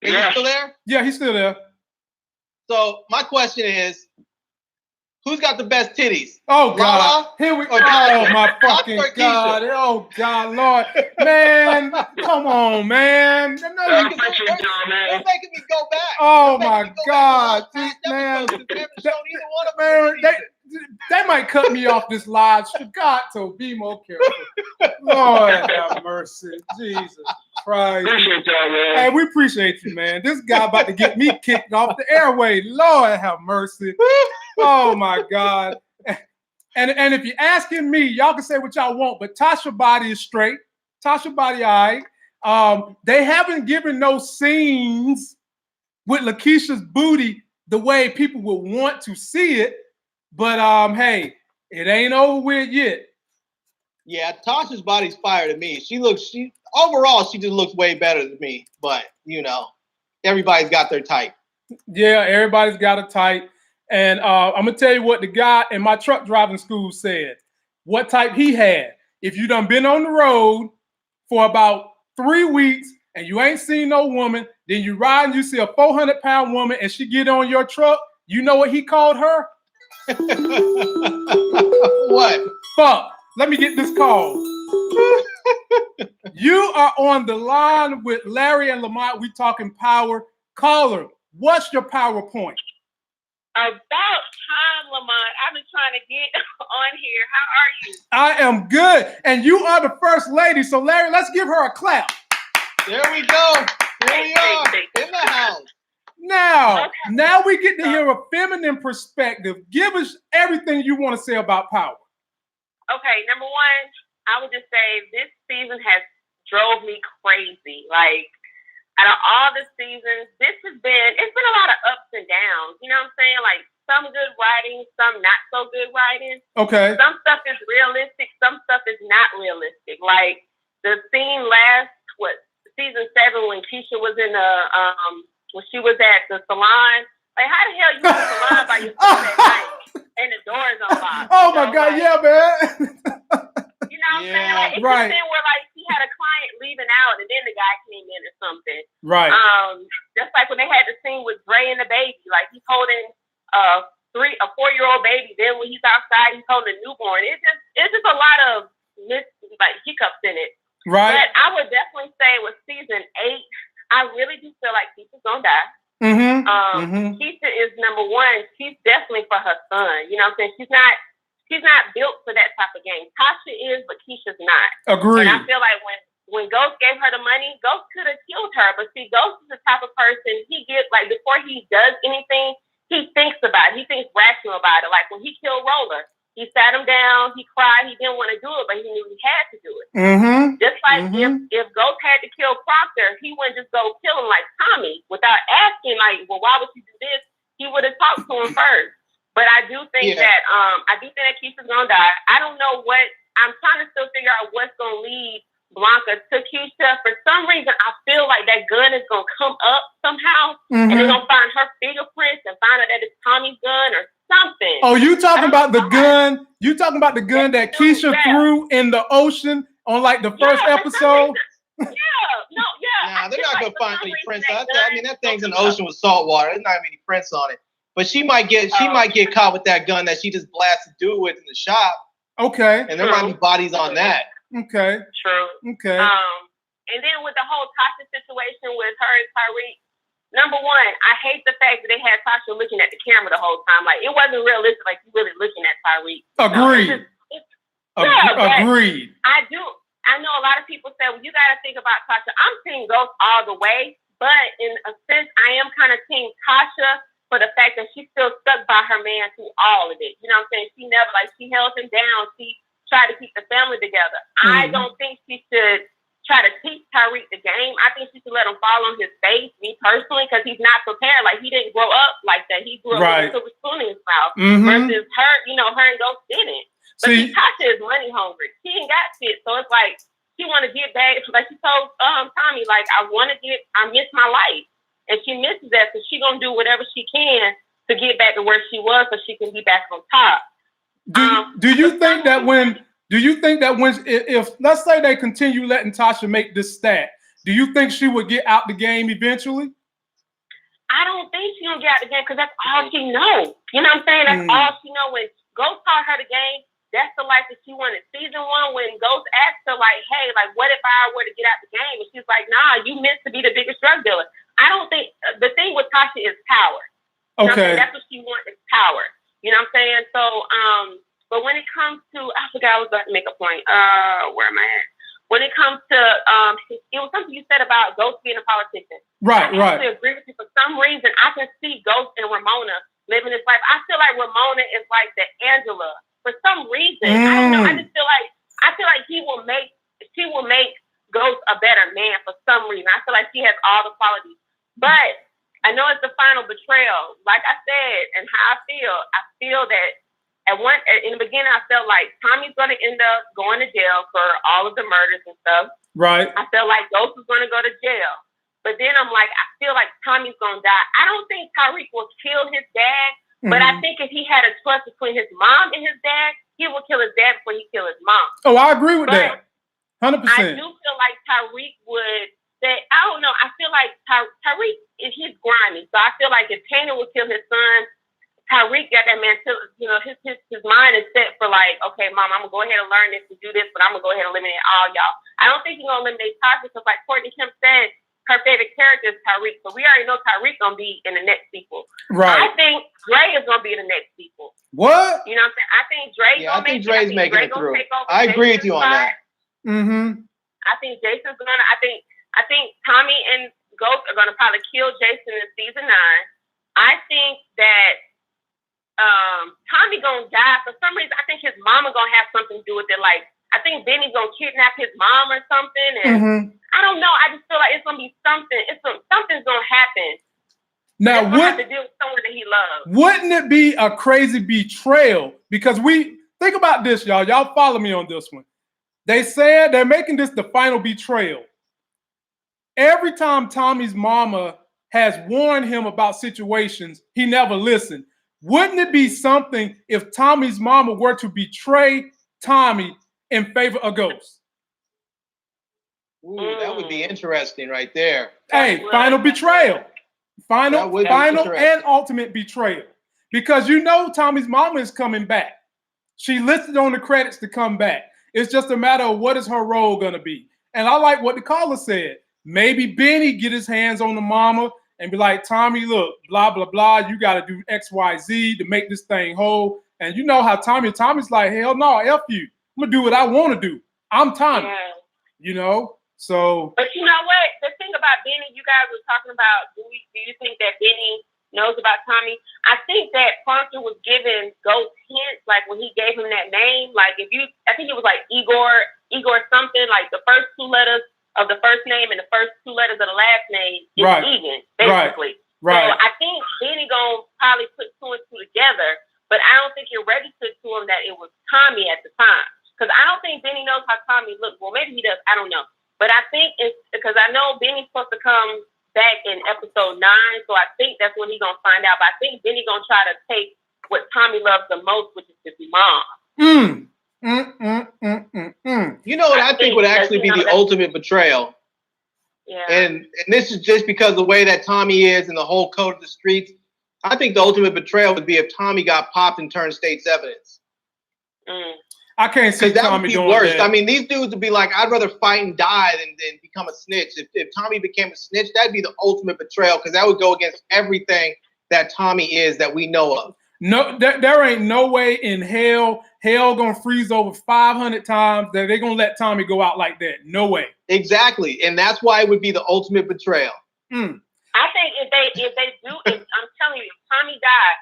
Is he still there? Yeah, he's still there. So my question is, who's got the best titties? Oh God! Here we go. Oh my fucking God! Oh God, Lord, man, come on, man. They're making me go back. Oh my God, man. They might cut me off this live. Got to be more careful. Lord have mercy, Jesus Christ. Appreciate y'all, man. Hey, we appreciate you, man. This guy about to get me kicked off the airway. Lord have mercy. Oh my God. And if you're asking me, y'all can say what y'all want, but Tasha body is straight. Tasha body, all right. They haven't given no scenes with Lakeisha's booty the way people would want to see it. But hey, it ain't over with yet. Yeah, Tasha's body's fire to me. Overall, she just looks way better than me. But everybody's got their type. Yeah, everybody's got a type. And I'm gonna tell you what the guy in my truck driving school said. What type he had. If you done been on the road for about 3 weeks and you ain't seen no woman, then you ride and you see a 400-pound woman and she get on your truck, you know what he called her? What? Fuck. Let me get this call. You are on the line with Larry and Lamont. We talking power. Caller, what's your PowerPoint? About time, Lamont. I've been trying to get on here. How are you? I am good. And you are the first lady. So, Larry, let's give her a clap. There we go. Here we are in the house. Now we get to hear a feminine perspective. Give us everything you want to say about Power. Okay, number one, I would just say this season has drove me crazy. Like, out of all the seasons, it's been a lot of ups and downs. You know what I'm saying? Like, some good writing, some not so good writing. Okay. Some stuff is realistic, some stuff is not realistic. Like, the scene last, season 7 when Keisha was in the, when she was at the salon. Like, how the hell you in the salon by yourself at night and the door is unlocked? Oh my God, like, yeah, man. You know what I'm saying? Like, it could have been where like she had a client leaving out and then the guy came in or something. Right. Just like when they had the scene with Dre and the baby, like he's holding a 4-year-old baby. Then when he's outside, he's holding a newborn. It's just a lot of hiccups in it. Right. But I would definitely say with season 8, I really do feel like Keisha's gonna die. Keisha is number one. She's definitely for her son. You know what I'm saying? She's not built for that type of game. Tasha is, but Keisha's not. Agreed. And I feel like when Ghost gave her the money, Ghost could have killed her. But see, Ghost is the type of person, he gets, like, before he does anything, he thinks about it. He thinks rational about it. Like when he killed Roller, he sat him down, he cried, he didn't want to do it, but he knew he had to do it. Just like if Ghost had to kill Proctor, he wouldn't just go kill him like Tommy without asking, like, well, why would you do this? He would have talked to him first. But I do think that Keisha's gonna die. I don't know what I'm trying to still figure out what's gonna lead Blanca to Keisha. For some reason, I feel like that gun is gonna come up somehow, and they're gonna find her fingerprints and find out that it's Tommy's gun or something. Oh, you talking about the gun? You talking about the gun that Keisha threw in the ocean on like the first episode? Nah, they're not gonna find any prints. I mean, that thing's in the ocean with salt water. There's not gonna be any prints on it. But she might get caught with that gun that she just blasted dude with in the shop. Okay. And there might be bodies on that. Okay. True. Okay. And then with the whole Tasha situation with her and Tyreek, number one, I hate the fact that they had Tasha looking at the camera the whole time. Like, it wasn't realistic, like you really looking at Tyreek. Agreed. Agreed. I know a lot of people say, well, you got to think about Tasha. I'm team Ghost all the way, but in a sense, I am kind of team Tasha for the fact that she's still stuck by her man through all of it. You know what I'm saying? She never, like, she held him down. She tried to keep the family together. I don't think she should try to teach Tyreek the game. I think she should let him fall on his face, me personally, because he's not prepared. Like, he didn't grow up like that. He grew up with a silver spoon in his mouth. Versus her, her and Ghost didn't. But see, Tasha is money hungry. She ain't got shit. So it's like, she want to get back. Like she told Tommy, like, I miss my life. And she misses that, so she's going to do whatever she can to get back to where she was so she can be back on top. Do you think that when if let's say they continue letting Tasha make this stat, do you think she would get out the game eventually? I don't think she's going to get out the game because that's all she knows. You know what I'm saying? That's all she knows. When Ghost taught her the game, that's the life that she wanted. Season 1, when Ghost asked her, like, hey, like, what if I were to get out the game? And she's like, nah, you meant to be the biggest drug dealer. I don't think the thing with Tasha is power. Okay. That's what she wants is power. You know what I'm saying? So, but when it comes to, I forgot I was about to make a point. Where am I at? When it comes to, it was something you said about Ghost being a politician. Right. I actually agree with you. For some reason, I can see Ghost and Ramona living this life. I feel like Ramona is like the Angela. For some reason, I don't know. I just feel like she will make Ghost a better man for some reason. I feel like she has all the qualities. But I know it's the final betrayal. Like I said, and how I feel that in the beginning, I felt like Tommy's going to end up going to jail for all of the murders and stuff. Right. I felt like Ghost was going to go to jail. But then I'm like, I feel like Tommy's going to die. I don't think Tyreek will kill his dad, but I think if he had a choice between his mom and his dad, he will kill his dad before he kill his mom. Oh, I agree with that. 100%. I do feel like Tyreek would say, I don't know. I feel like Tyreek he's grimy. So I feel like if Tanner would kill his son, Tyreek got that mentality, his mind is set for like, okay, mom, I'm going to go ahead and learn this and do this, but I'm going to go ahead and eliminate all y'all. I don't think he's going to eliminate Tasha because like Courtney Kemp said, her favorite character is Tyreek. So we already know Tyreek going to be in the next sequel. Right. I think Dre is going to be in the next sequel. What? You know what I'm saying? I think Dre's I think Dre's making it through. I agree with you on that. I think Jason's I think I think Tommy and Ghost are gonna probably kill Jason in season 9. I think that Tommy gonna die for some reason. I think his mama gonna have something to do with it. Like, I think Benny's gonna kidnap his mom or something, and I don't know. I just feel like it's gonna be something. Something's gonna happen. Now, have to deal with someone that he loves. Wouldn't it be a crazy betrayal? Because we think about this, y'all. Y'all follow me on this one. They said they're making this the final betrayal. Every time Tommy's mama has warned him about situations, he never listened. Wouldn't it be something if Tommy's mama were to betray Tommy in favor of Ghost? Ooh, that would be interesting right there. Hey, final betrayal. Final and ultimate betrayal. Because you know Tommy's mama is coming back. She listed on the credits to come back. It's just a matter of what is her role going to be. And I like what the caller said. Maybe Benny get his hands on the mama and be like, Tommy, look, blah, blah, blah. You got to do X, Y, Z to make this thing whole. And you know how Tommy's like, hell no, F you. I'm going to do what I want to do. I'm Tommy. Yeah. You know? So. But you know what? The thing about Benny, you guys were talking about, do you think that Benny knows about Tommy? I think that PharmStore was giving Ghost hints, like when he gave him that name. Like I think it was like Igor something, like the first 2 letters of the first name and the first 2 letters of the last name is Egan, basically. Right. So I think Benny gonna probably put 2 and 2 together, but I don't think it registered to him that it was Tommy at the time. Because I don't think Benny knows how Tommy looks. Well, maybe he does. I don't know. But I think it's because I know Benny's supposed to come back in episode 9, so I think that's when he's gonna find out. But I think Benny gonna try to take what Tommy loves the most, which is his mom. You know what I think would actually be the ultimate betrayal? Yeah. And this is just because of the way that Tommy is and the whole code of the streets. I think the ultimate betrayal would be if Tommy got popped and turned state's evidence. I can't see that Tommy would be doing worse. that. I mean, these dudes would be like, I'd rather fight and die than become a snitch. If Tommy became a snitch, that'd be the ultimate betrayal because that would go against everything that Tommy is that we know of. No, there ain't no way in hell gonna freeze over 500 times that they're gonna let Tommy go out like that. No way. Exactly, and that's why it would be the ultimate betrayal. I think if they do, I'm telling you, if Tommy died,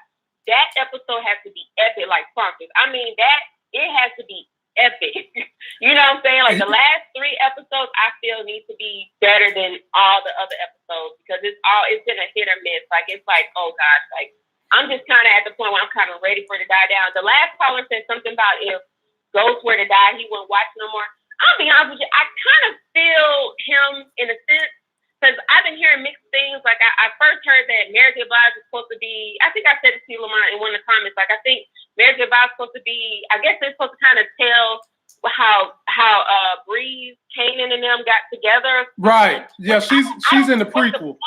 that episode has to be epic, like PharmStore. I mean, it has to be epic. You know what I'm saying? Like the last 3 episodes, I feel need to be better than all the other episodes because it's been a hit or miss. Like it's like, oh gosh, like I'm just kind of at the point where I'm kind of ready for it to die down. The last caller said something about if Ghost were to die, he wouldn't watch no more. I'll be honest with you, I kind of feel him in a sense. Because I've been hearing mixed things. Like I first heard that Mary J. Blige is supposed to be. I think I said it to you, Lamont, in one of the comments. Like I think Mary J. Blige is supposed to be. I guess they're supposed to kind of tell how Breeze, Kanan, and them got together. Right. Yeah, she's in the prequel.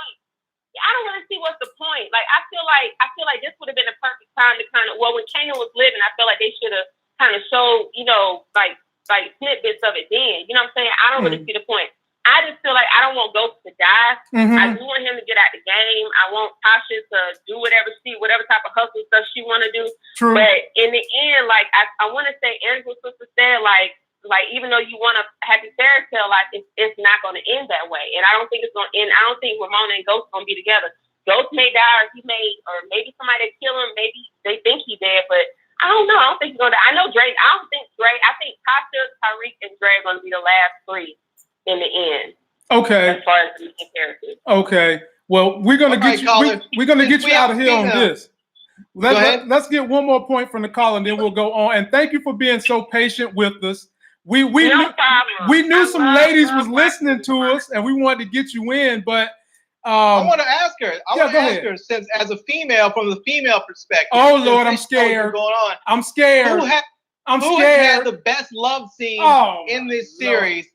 I don't really see what's the point. Like I feel like this would have been a perfect time to kind of. Well, when Kanan was living, I feel like they should have kind of showed, like snippets of it then. You know what I'm saying? I don't really see the point. I just feel like I don't want Ghost to die. I do want him to get out the game. I want Tasha to do whatever type of hustle stuff she want to do. True. But in the end, like I want to say, Angela's sister said, like even though you want a happy fairy tale, like it's not going to end that way. And I don't think it's going to end. I don't think Ramona and Ghost going to be together. Ghost may die, or maybe somebody kill him. Maybe they think he's dead, but I don't know. I don't think he's going to. I know Dre. I don't think Dre. I think Tasha, Tariq, and Dre are going to be the last 3. In the end. Okay. As far as the main characters. Okay. Well, we're gonna get you. We're gonna get you out of here on this. Let's get one more point from the call, and then we'll go on. And thank you for being so patient with us. We knew some ladies was listening to us, and we wanted to get you in, but I want to ask her. I want to ask her, since as a female, from the female perspective. Oh Lord, I'm scared. Going on. I'm scared. Who has had the best love scene in this series?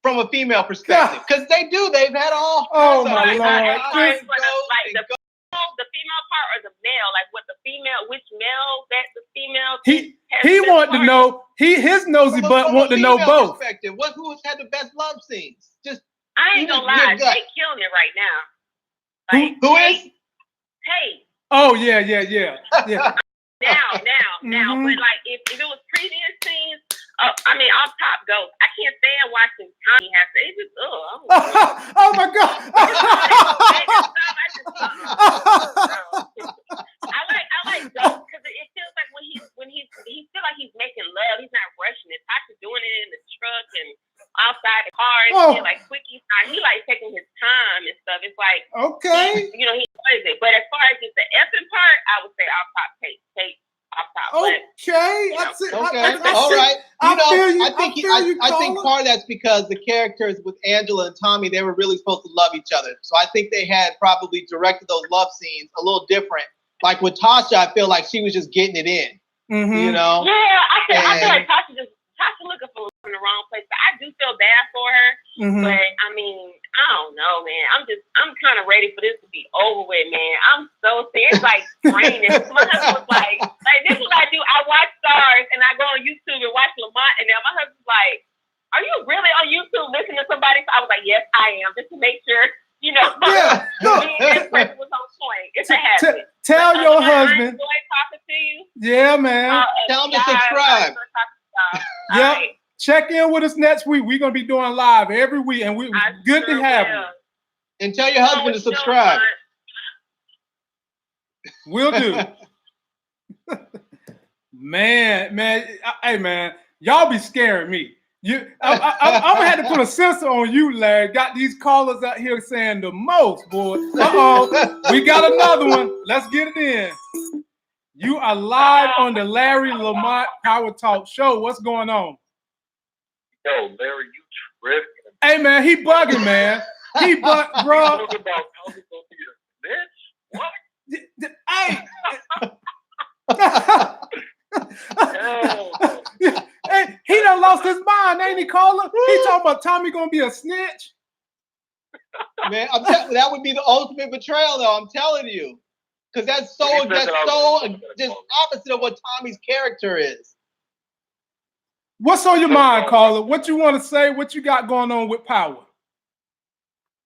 From a female perspective, because they've had all. Oh my Lord! The female part or the male, like what the female, which male that the female. He wanted to know. His nosy butt wanted to know both. Who has had the best love scenes? I ain't gonna lie, they killing it right now. Like, who is? Hey. Oh yeah. Now. But like if it was previous scenes, I mean, off top Ghost. I can't stand watching Tommy have to. It's just, Oh my God. I like Ghost because it feels like when he feel like he's making love, he's not rushing it. Tasha doing it in the truck and outside the car and shit, like quickie time. He like taking his time and stuff. It's like okay. he enjoys it. But as far as just the effing part, I would say off top Tate off top. Okay. All right. I think caller. part of that's because the characters with Angela and Tommy, they were really supposed to love each other. So I think they had probably directed those love scenes a little different. Like with Tasha, I feel like she was just getting it in. Mm-hmm. You know? Yeah, I feel like Tasha looking for in the wrong place. But I do feel bad for her. Mm-hmm. But I mean, I don't know, man. I'm kind of ready for this to be over with, man. I'm so sick. It's like draining. My husband was like this is what I do. I watch Stars and I go on YouTube and watch Lamont, and then my husband's like, "Are you really on YouTube listening to somebody?" So I was like, "Yes, I am," just to make sure. You know, yeah. This person was on point. It's a habit. Tell your husband. I enjoy talking to you. Yeah, man. Tell him to subscribe. Yep. Right. Check in with us next week. We're gonna be doing live every week, and we good to have you. And tell your husband to subscribe. Will do. man, hey man, y'all be scaring me. I'm gonna have to put a censor on you, Larry. Got these callers out here saying the most, boy. We got another one. Let's get it in. You are live on the Larry Lamont Power Talk Show. What's going on? Yo, Larry, you tripping. Hey man, he bugging, man. He bro. Talking about Tommy gonna be a bitch? What? Hey. Hey, he done lost his mind, ain't he, caller? He talking about Tommy gonna be a snitch. Man, that would be the ultimate betrayal, though. I'm telling you, because that's so just opposite of what Tommy's character is. What's on your mind, caller? What you want to say? What you got going on with Power?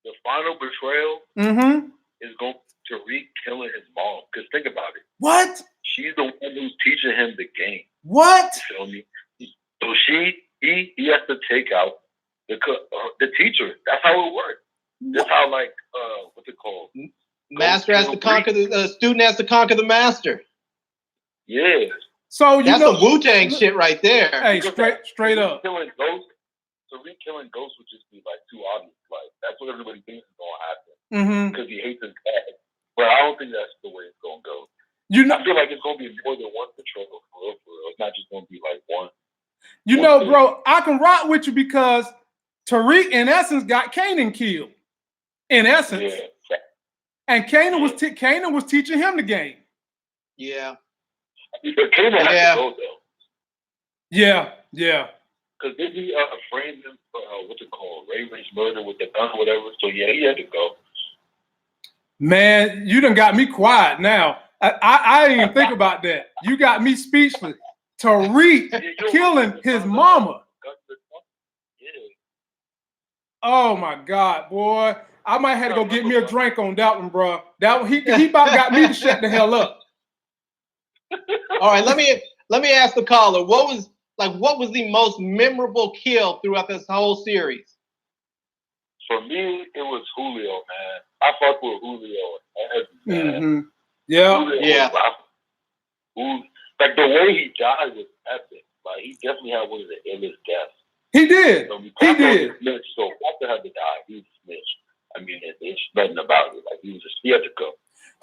The final betrayal is going to Tariq killing his mom. Because think about it. What? She's the one who's teaching him the game. What? You feel me? So he has to take out the teacher. That's how it works. That's how, like, what's it called? Master has to conquer the student has to conquer the master. Yeah. So that's some Wu-Tang shit right there. Hey, straight up. Killing Ghost. Tariq killing Ghost would just be like too obvious. Like that's what everybody thinks is gonna happen because he hates his dad. But I don't think that's the way it's gonna go. I feel like it's gonna be more than one betrayal for real. It's not just gonna be like one. Bro, I can rock with you because Tariq, in essence, got Kanan killed. In essence, and Kanan was teaching him the game. Yeah. But Kanan has to go though. Yeah. Because did he frame him for what's it called? Raven's murder with the gun or whatever. So yeah, he had to go. Man, you done got me quiet now. I didn't even think about that. You got me speechless. Tariq killing his mama. Oh my God, boy. I might have to go get me a drink on that one, bro. That one, he about got me to shut the hell up. All right, let me ask the caller. What was the most memorable kill throughout this whole series? For me, it was Julio, man. I fuck with Julio. Man. Yeah. Julio like the way he died was epic. Like he definitely had one of the illest deaths. He did. He did. So Parker had to die. He was a snitch. I mean, there's nothing about it. Like he had to go.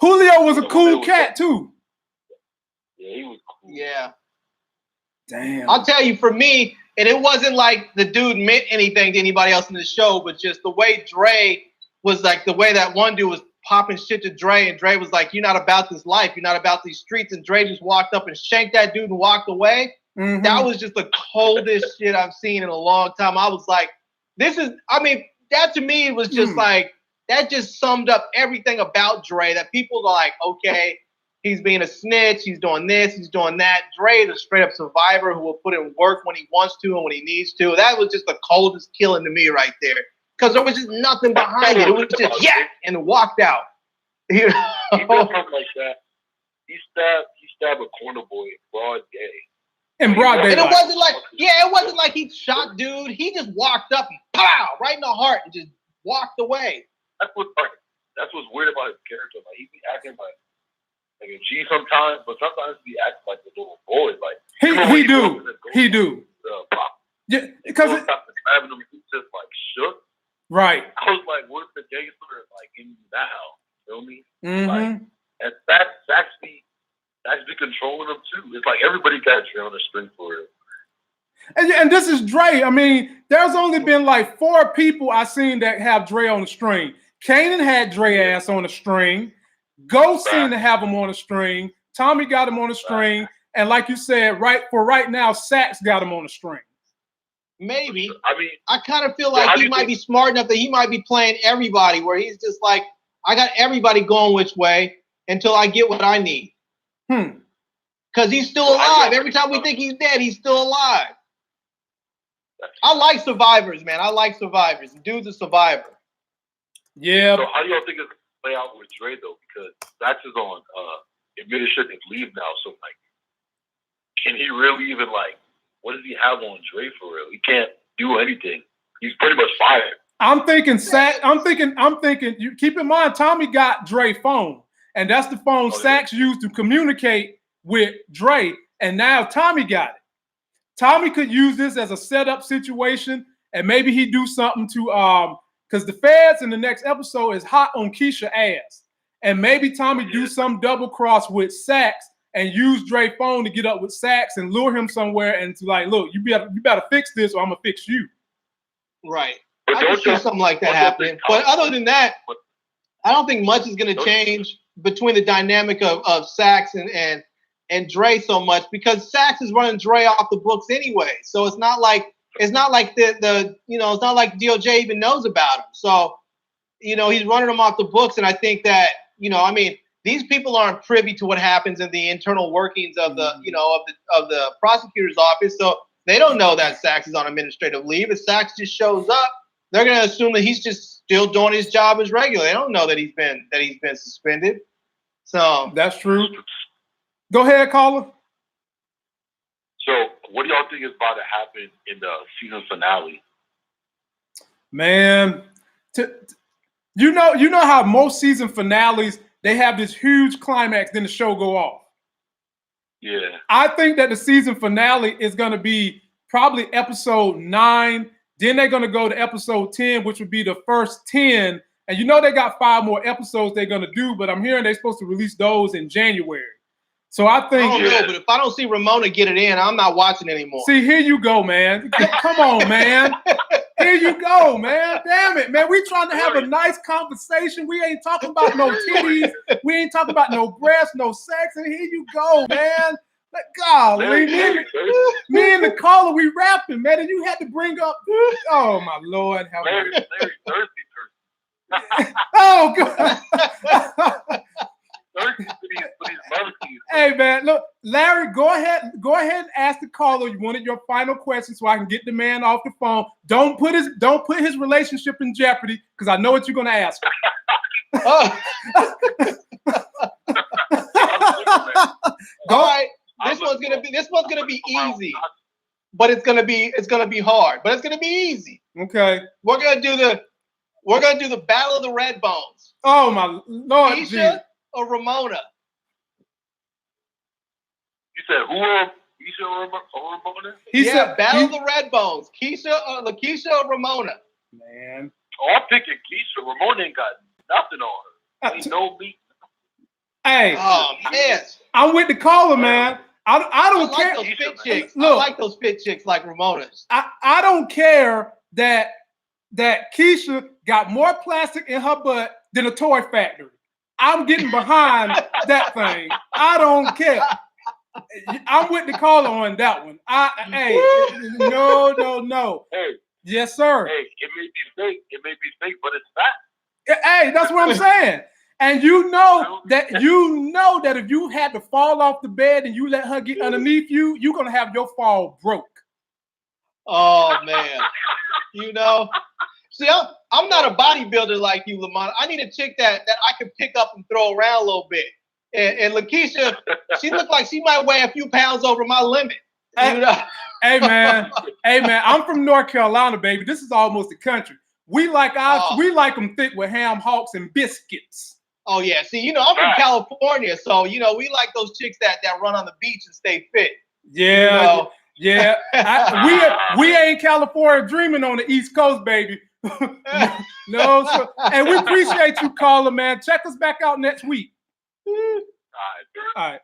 Julio was a cool cat too. Yeah, he was cool. Yeah. Damn. I'll tell you, for me, and it wasn't like the dude meant anything to anybody else in the show, but just the way Dre was like, the way that one dude was popping shit to Dre, and Dre was like, "You're not about this life. You're not about these streets." And Dre just walked up and shanked that dude and walked away. That was just the coldest shit I've seen in a long time. I was like, that to me was just like, that just summed up everything about Dre, that people are like, okay, he's being a snitch, he's doing this, he's doing that. Dre is a straight up survivor who will put in work when he wants to and when he needs to. That was just the coldest killing to me right there. Because there was just nothing behind it. It was just and walked out. You know? He did something like that. He stabbed a corner boy in broad day. In broad daylight. And it wasn't like he shot dude. He just walked up and pow right in the heart and just walked away. That's what's weird about his character. Like he be acting like a G sometimes, but sometimes he acts like a little boy. Like he do. Yeah, because having him just like shook. Right. I was like, what's the gangster like in you now? Feel me? Mm-hmm. Like, and that's actually controlling him too. It's like everybody got Dre on the string for it. And this is Dre. I mean, there's only been like 4 people I seen that have Dre on the string. Kanan had Dre ass on the string. Ghost seemed to have him on the string. Tommy got him on the string. And like you said, right now, Sax got him on the string. Maybe. I mean, I kind of feel like he might be smart enough that he might be playing everybody, where he's just like, I got everybody going which way until I get what I need. Because he's still alive. Every time we think he's dead, he's still alive. I like survivors, man. I like survivors. The dude's a survivor. Yeah. So how do y'all think it's play out with Dre though? Because Sax is on administrative leave now. So like, can he really even like? What does he have on Dre for real? He can't do anything. He's pretty much fired. I'm thinking. You keep in mind, Tommy got Dre phone, and that's the phone Sax used to communicate with Dre. And now Tommy got it. Tommy could use this as a setup situation, and maybe he do something to because the feds in the next episode is hot on Keisha ass, and maybe Tommy do some double cross with Sax and use Dre phone to get up with Sax and lure him somewhere and to like, look, you better fix this or I'm gonna fix you. Right. I can see something like that happening. But other than that, I don't think much is going to change between the dynamic of Sax and Dre so much, because Sax is running Dre off the books anyway. So it's not like the it's not like DOJ even knows about him. So, he's running him off the books, and I think that, these people aren't privy to what happens in the internal workings of the of the prosecutor's office. So they don't know that Sax is on administrative leave. If Sax just shows up, they're going to assume that he's just still doing his job as regular. They don't know that he's been suspended. So that's true. Go ahead, caller. So, what do y'all think is about to happen in the season finale? Man, you know how most season finales, they have this huge climax, then the show go off. Yeah. I think that the season finale is going to be probably episode 9. Then they're going to go to episode 10, which would be the first 10. And they got 5 more episodes they're going to do, but I'm hearing they're supposed to release those in January. So I think. I don't know, but if I don't see Ramona get it in, I'm not watching anymore. See, here you go, man. Come on, man. Here you go, man. Damn it, man. We trying to have a nice conversation. We ain't talking about no titties. We ain't talking about no breasts, no sex. And here you go, man. Golly, me and the caller, we rapping, man. And you had to bring up. Oh my Lord, how Larry thirsty. Oh God. Hey man, look, Larry, go ahead and ask the caller. You wanted your final question, so I can get the man off the phone. Don't put his relationship in jeopardy, because I know what you're gonna ask. All right, this one's gonna be easy, but it's gonna be hard, but it's gonna be easy. Okay, we're gonna do the Battle of the Red Bones. Oh my Lord, Keisha or Ramona? You said who? Keisha or Ramona? He said Battle of the Red Bones. Keisha or Ramona? Man. Oh, I'm picking Keisha. Ramona ain't got nothing on her. Ain't no meat. Hey. Oh man. I'm with the caller, man. I don't care. Those fit chicks. Look, I like those fit chicks like Ramona's. I don't care that Keisha got more plastic in her butt than a toy factory. I'm getting behind that thing. I don't care. I'm with the caller on that one. No. Hey. Yes, sir. Hey, it may be fake, but it's fact. Hey, that's what I'm saying. And you know that if you had to fall off the bed and you let her get underneath you, you're gonna have your fall broke. Oh man. See, I'm not a bodybuilder like you, Lamont. I need a chick that I can pick up and throw around a little bit. And Lakeisha, she looked like she might weigh a few pounds over my limit. You know? Hey man, I'm from North Carolina, baby. This is almost the country. We like we like them thick with ham hocks and biscuits. Oh yeah, see, you know, I'm from California, so you know, we like those chicks that run on the beach and stay fit. Yeah, you know? yeah. We ain't California dreaming on the East Coast, baby. No, so, and we appreciate you calling, man. Check us back out next week. All right.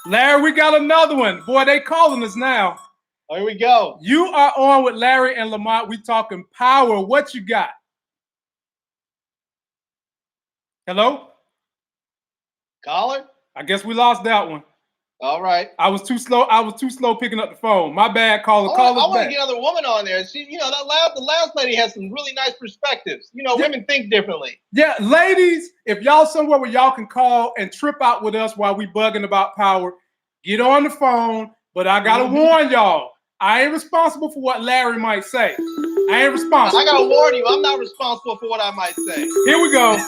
Larry, we got another one. Boy, they calling us now. Here we go. You are on with Larry and Lamont. We talking power. What you got? Hello? Caller? I guess we lost that one. All right. I was too slow picking up the phone. My bad, caller. Call us I want back. to get another woman on there. She, you know, the last lady has some really nice perspectives. You know, women think differently. Yeah, ladies, if y'all somewhere where y'all can call and trip out with us while we bugging about power, get on the phone. But I gotta warn y'all, I ain't responsible for what Larry might say. I ain't responsible. I gotta warn you, I'm not responsible for what I might say. Here we go.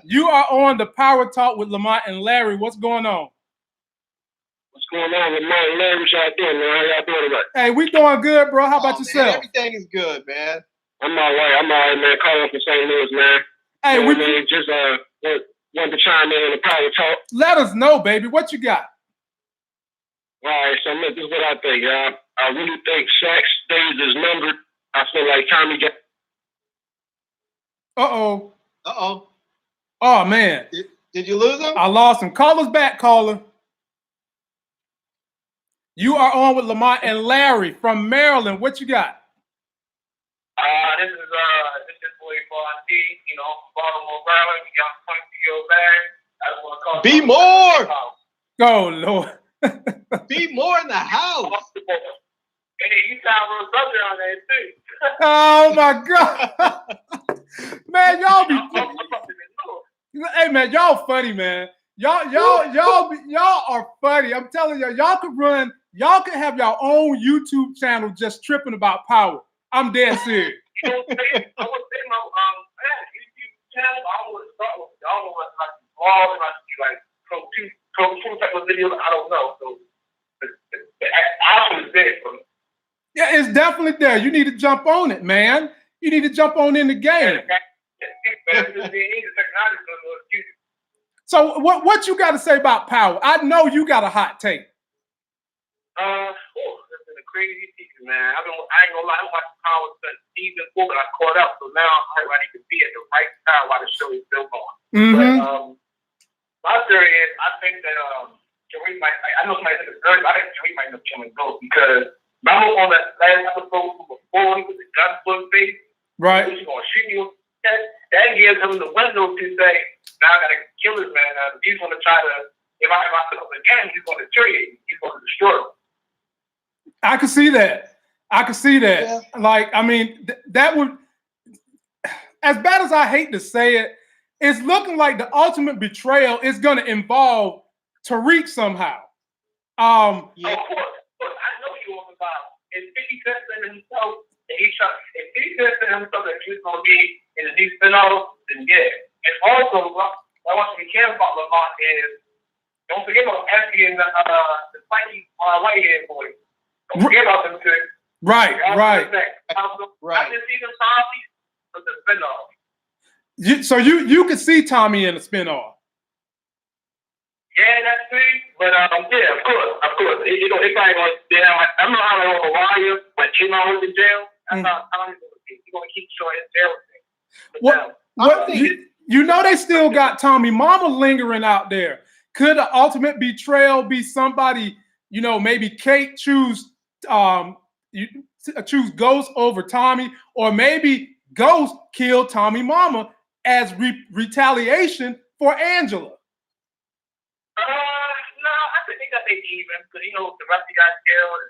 You are on the Power Talk with Lamont and Larry. What's going on? What's going on with Lamont and Larry? What y'all doing, man? How y'all doing today? Hey, we doing good, bro. How about yourself? Man, everything is good, man. I'm all right, man. Calling from St. Louis, man. Hey, we just wanted to chime in on the Power Talk. Let us know, baby. What you got? All right, so look, this is what I think. I really think Shaq's days is numbered. I feel like Tommy got. Oh man. Did you lose him? I lost him. Call us back, caller. You are on with Lamont and Larry from Maryland. What you got? This is boy Vaughn D. You know, Baltimore, Maryland. We got plenty to go back. I just want to call. Be more. Oh Lord. Be more in the house. Hey, you sound real southern on that too. Oh my God. Man, y'all be hey man, y'all funny, man. Y'all are funny. I'm telling you, y'all could have your own YouTube channel just tripping about power. I'm dead serious. You know what I'm saying? I would say my YouTube channel, I would start with y'all know what like vlog and I see like pro type of videos, I don't know. So the option is there for me. Yeah, it's definitely there. You need to jump on it, man. You need to jump on in the game. So what you got to say about power? I know you got a hot take. It's been a crazy season, man. I ain't gonna lie, I watched Power since season 4, but I caught up. So now everybody can be at the right time while the show is still going. Mm-hmm. But my theory is, I think that Tariq might. I know somebody said it's early, but I think Tariq might end up killing Ghost because remember on that last episode before with the gun to his face, right? He's gonna shoot you. That gives him the window to say, now I gotta kill this man. Now he's gonna try to. If I put up again, he's gonna deteriorate. He's gonna destroy him. I can see that. Yeah. Like, I mean, that would, as bad as I hate to say it, it's looking like the ultimate betrayal is going to involve Tariq somehow. Of course. I know you want to about. If 50 Cent said himself, if 50 Cent said himself that he was going to be in the new Spinoff, then yeah. And also, what I want you to care about Lamont is, don't forget about Effie and the spiky white hair boy. Don't forget about them two. Right. I just see them Tommy with the Spinoff. So you could see Tommy in the Spinoff. Yeah, that's true. But yeah, of course. It's probably going to. I don't know how they want to wire when Chino was in jail. That's how Tommy's going to be. He's going to keep showing his jail thing. You know they still got Tommy Mama lingering out there. Could the ultimate betrayal be somebody, you know, maybe Kate choose Ghost over Tommy, or maybe Ghost killed Tommy Mama as retaliation for Angela? No, I think they got their even because you know the rest got killed.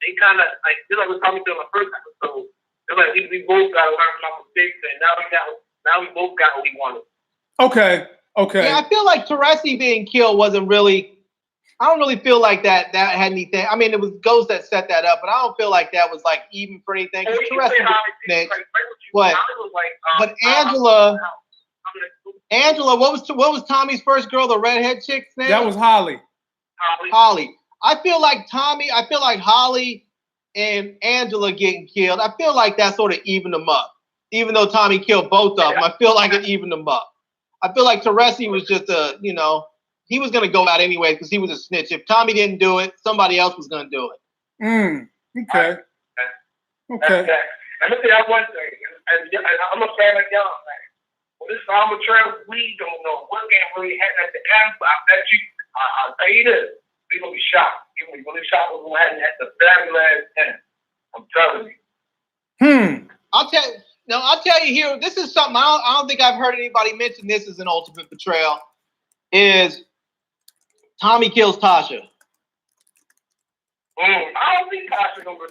They kind of like just like we talking about in the first episode. They're like we both got to learn from our mistakes, and now we both got what we wanted. Okay. Yeah, I feel like Teresi being killed wasn't really. I don't really feel like that had anything. I mean, it was Ghost that set that up, but I don't feel like that was like even for anything. Teresi was but Angela, what was Tommy's first girl, the redhead chick's name? That was Holly. Holly. I feel like Holly and Angela getting killed. I feel like that sort of evened them up. Even though Tommy killed both of them, I feel like it evened them up. I feel like Teresi was just he was going to go out anyway because he was a snitch. If Tommy didn't do it, somebody else was going to do it. Okay. Okay. Let me tell you one thing. I'm a fan of y'all, man. Well, this Farmer Trail, we don't know what game really happened at the end, but I bet you, I'll tell you this, we're going to be shocked. You're going to be really shocked what's going to happen at the very last end. I'm telling you. I'll tell you here, this is something I don't think I've heard anybody mention this as an ultimate betrayal, is Tommy kills Tasha. I don't think Tasha's going to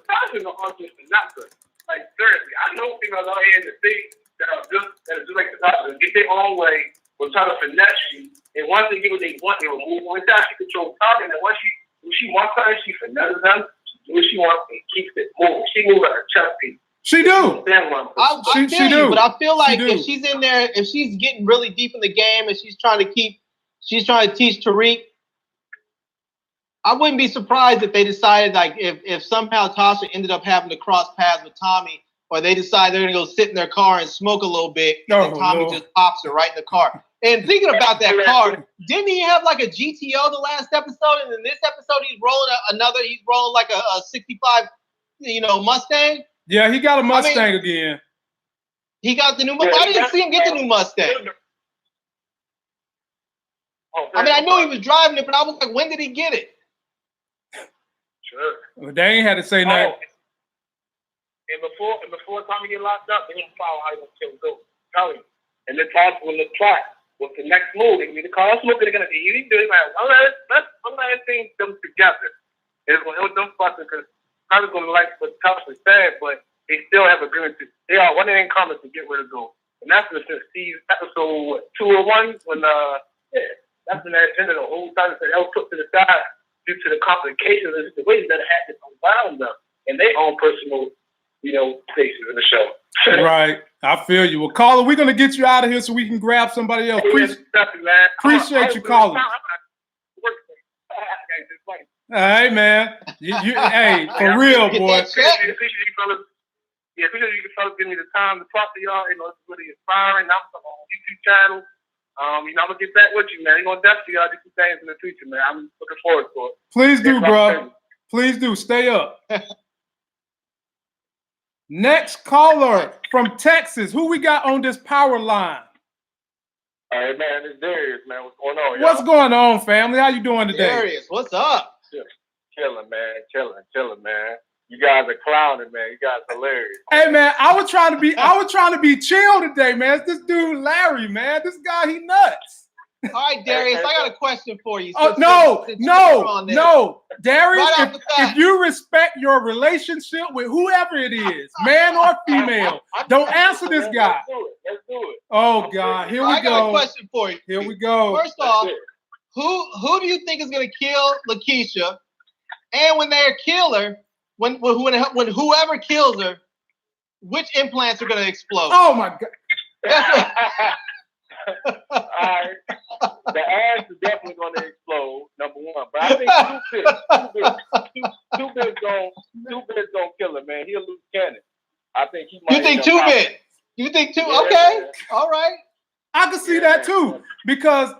hunt this for nothing. Like, seriously, I know females out here in the city that are just like the Tasha, get their own way, will try to finesse you, and once they get what they want, they will move on. She controls Tommy, and once she wants something, she finesses them, she do what she wants, and keeps it moving. She moves like a chess piece. She do. She do. But I feel like if she's in there, if she's getting really deep in the game and she's trying to teach Tariq, I wouldn't be surprised if they decided, like, if somehow Tasha ended up having to cross paths with Tommy, or they decide they're going to go sit in their car and smoke a little bit, and Tommy just pops her right in the car. And thinking about that car, didn't he have like a GTO the last episode? And in this episode, he's rolling like a 65, Mustang. Yeah, he got a Mustang again. He got the new Mustang. I didn't see him get the new Mustang. I knew he was driving it, but I was like, when did he get it? Sure. Well, they ain't had to say nothing. And before Tommy get locked up, they didn't follow how he was killed. Tell you. And then Tommy will look plot. What's the next move? They need to call us. Look, they're gonna do. You need to do it. Let's things them together. It's gonna help them fucking because Tommy's gonna like what Tommy said, but they still have agreement to. They are one in common to get rid of Gold. And that's since Steve's episode 201 when that's when that agenda the whole time that was put to the side due to the complications and situations that happened around them and their own personal, stations in the show. Right. I feel you. Well, caller, we're going to get you out of here so we can grab somebody else. Appreciate you calling. Hey, man. Hey, for real, boy. Appreciate you fellas. Yeah, appreciate you fellas giving me the time to talk to y'all. It's really inspiring. I'm on YouTube channel. I'm gonna get back with you, man. You're gonna definitely do some things in the future, man. I'm looking forward to it. Please do, bro. Please do. Stay up. Next caller from Texas. Who we got on this power line? Hey, man, it's Darius, man. What's going on, y'all? What's going on, family? How you doing today? Darius, what's up? Chilling, man. Chilling, man. You guys are clowning, man. You guys are hilarious. Hey, man, I was trying to be chill today, man. It's this dude Larry, man. This guy, he nuts. All right, Darius, I got a question for you. No, Darius, if you respect your relationship with whoever it is, man or female, don't answer this guy. Let's do it. Oh, God, here we go. I got a question for you. Here we go. First off, who do you think is going to kill Lakeisha? And when they kill her, when whoever kills her, which implants are going to explode? Oh, my God. All right. The ass is definitely going to explode, number one. But I think two bits gonna kill him, man. He'll lose cannon. I think he might. You think 2-bit? You think 2? Yeah, okay. Man. All right. I can see that too. Because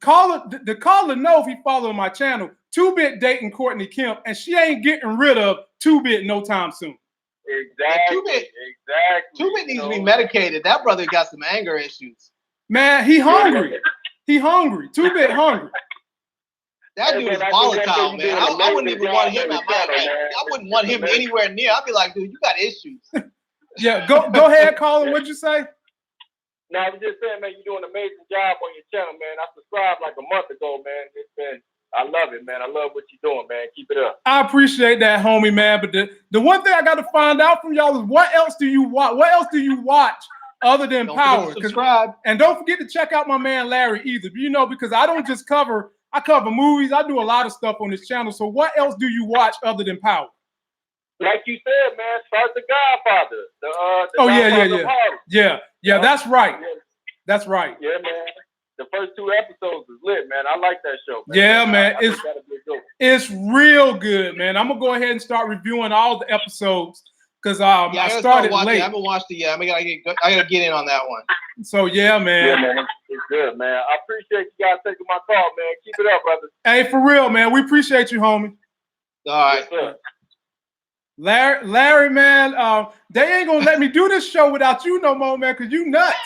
the caller know if he follow my channel, 2-bit dating Courtney Kemp, and she ain't getting rid of 2-bit no time soon. Exactly. 2-bit needs to be medicated. That brother got some anger issues. Man, he hungry. He hungry. 2-bit hungry. That dude is volatile, man. I wouldn't even want him at my life. I wouldn't want him anywhere near. I'd be like, dude, you got issues. Yeah, go ahead, caller. What'd you say? No, I was just saying, man, you're doing an amazing job on your channel, man. I subscribed like a month ago, man. I love it, man. I love what you're doing, man. Keep it up. I appreciate that, homie, man. But the one thing I got to find out from y'all is what else do you watch? What else do you watch other than Power? Subscribe. And don't forget to check out my man Larry either. Because I don't just cover movies. I do a lot of stuff on this channel. So what else do you watch other than Power? Like you said, man, start The Godfather. Yeah. That's right. That's right. Yeah, man. the first 2 episodes is lit, man. I like that show, man. Yeah, man. I think that'll be a good one. It's real good, man. I'm gonna go ahead and start reviewing all the episodes because I started late. I haven't watched it yet. I gotta get in on that one. So yeah, man. Yeah, man. It's good, man. I appreciate you guys taking my call, man. Keep it up, brother. Hey, for real, man. We appreciate you, homie. All right. Yes, Larry, man, they ain't gonna let me do this show without you no more, man, because you nuts.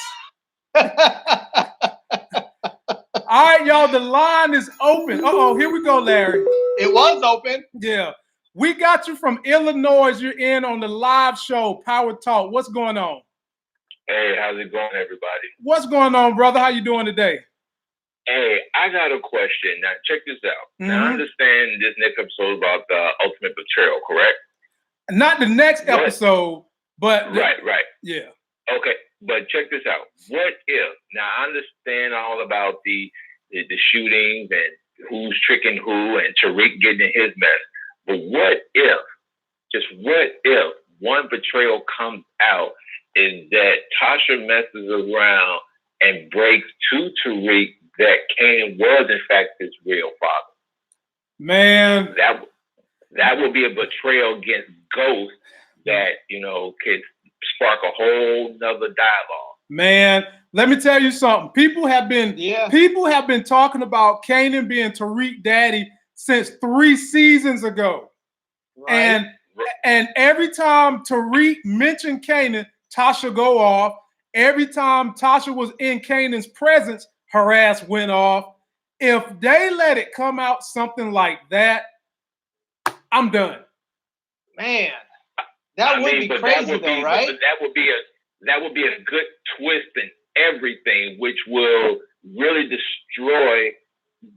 All right, y'all, the line is open. Uh-oh, here we go, Larry. It was open. Yeah. We got you from Illinois. You're in on the live show, Power Talk. What's going on? Hey, how's it going, everybody? What's going on, brother? How you doing today? Hey, I got a question. Now, check this out. Now, I understand this next episode about the ultimate betrayal, correct? Not the next episode, but right. Yeah. Okay, but check this out. What if? Now, I understand all about the shootings and who's tricking who and Tariq getting in his mess. But what if? Just what if one betrayal comes out is that Tasha messes around and breaks to Tariq that Kanan was in fact his real father? Man, that would be a betrayal against Ghost that could spark a whole nother dialogue. Man, let me tell you something. People have been talking about Kanan being Tariq daddy since 3 seasons ago. Right. And every time Tariq mentioned Kanan, Tasha go off. Every time Tasha was in Kanan's presence, her ass went off. If they let it come out something like that, I'm done. Man, that would be crazy though, right? But that would be a good twist in everything, which will really destroy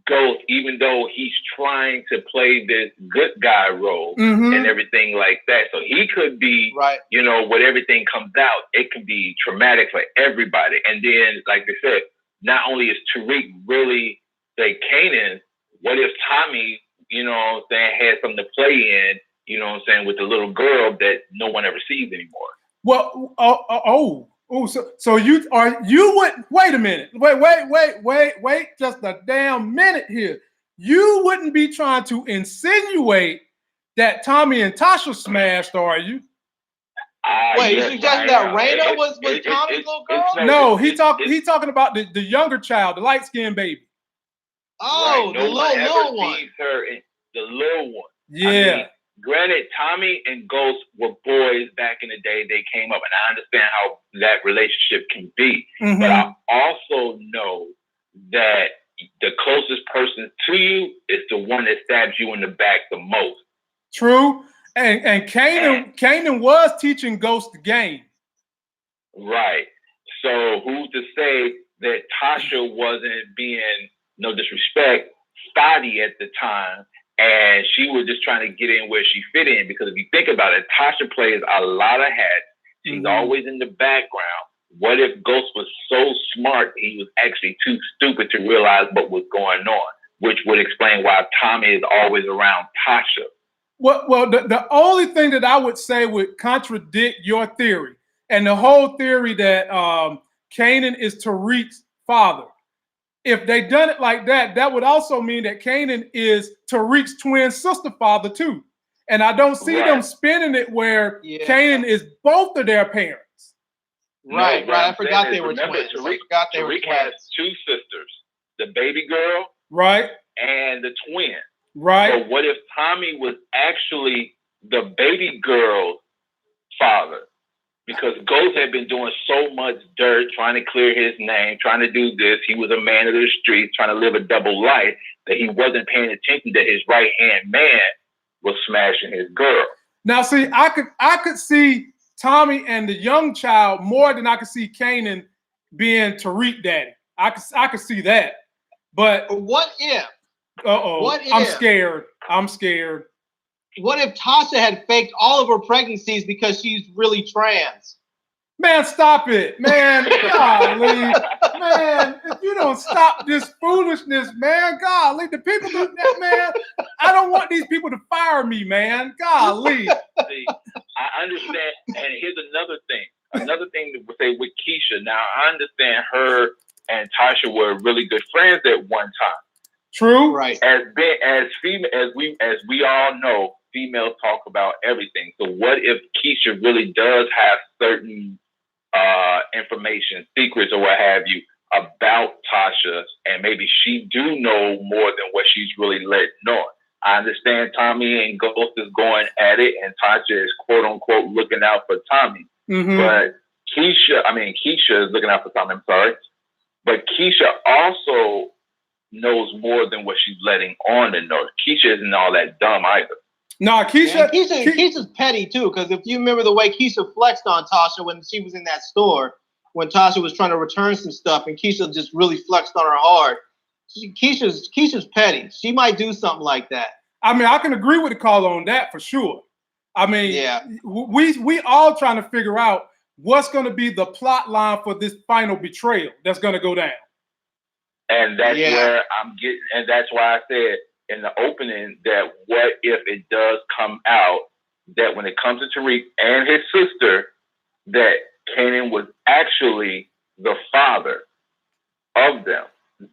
Ghost, even though he's trying to play this good guy role and everything like that. So he could be, when everything comes out, it can be traumatic for everybody. And then, like they said, not only is Tariq really Kanan, what if Tommy, had something to play in, with the little girl that no one ever sees anymore? Well, so you would wait a minute. Wait just a damn minute here. You wouldn't be trying to insinuate that Tommy and Tasha smashed, are you? Wait, you suggesting that Raina was Tommy's little girl? No, he's talking about the younger child, the light-skinned baby. Oh, right. the little one. The little one. Yeah. I mean, granted, Tommy and Ghost were boys back in the day. They came up, and I understand how that relationship can be. But I also know that the closest person to you is the one that stabs you in the back the most. True. And Kanan was teaching Ghost the game. Right. So who's to say that Tasha wasn't being, no disrespect, spotty at the time, and she was just trying to get in where she fit in? Because if you think about it, Tasha plays a lot of hats. She's always in the background. What if Ghost was so smart he was actually too stupid to realize what was going on, which would explain why Tommy is always around Tasha. Well, the only thing that I would say would contradict your theory and the whole theory that Kanan is Tariq's father. If they done it like that, that would also mean that Kanan is Tariq's twin sister father too. And I don't see them spinning it where Kanan is both of their parents. Right. I forgot they were twins. Tariq has 2 sisters, the baby girl, and the twin. Right. So what if Tommy was actually the baby girl's father? Because Ghost had been doing so much dirt, trying to clear his name, trying to do this. He was a man of the streets, trying to live a double life, that he wasn't paying attention that his right-hand man was smashing his girl. Now, see, I could see Tommy and the young child more than I could see Kanan being Tariq daddy. I could see that. But what if? I'm scared. What if Tasha had faked all of her pregnancies because she's really trans? Man, stop it, man. Golly. Man, if you don't stop this foolishness, man, golly, the people, man, I don't want these people to fire me, man. Golly. See, I understand. And here's another thing. Another thing to say with Keisha. Now, I understand her and Tasha were really good friends at one time. True. Right. As we all know, females talk about everything. So what if Keisha really does have certain information, secrets, or what have you about Tasha, and maybe she do know more than what she's really letting on. I understand Tommy and Ghost is going at it, and Tasha is quote unquote looking out for Tommy. Mm-hmm. But Keisha is looking out for Tommy. I'm sorry, but Keisha also knows more than what she's letting on to know. Keisha isn't all that dumb either. No, Keisha's petty too, because if you remember the way Keisha flexed on Tasha when she was in that store, when Tasha was trying to return some stuff, and Keisha just really flexed on her hard. Keisha's petty. She might do something like that. I mean, I can agree with the caller on that for sure. I mean, yeah, we all trying to figure out what's going to be the plot line for this final betrayal that's going to go down. And that's where I'm getting, and that's why I said in the opening that what if it does come out that when it comes to Tariq and his sister, that Kanan was actually the father of them.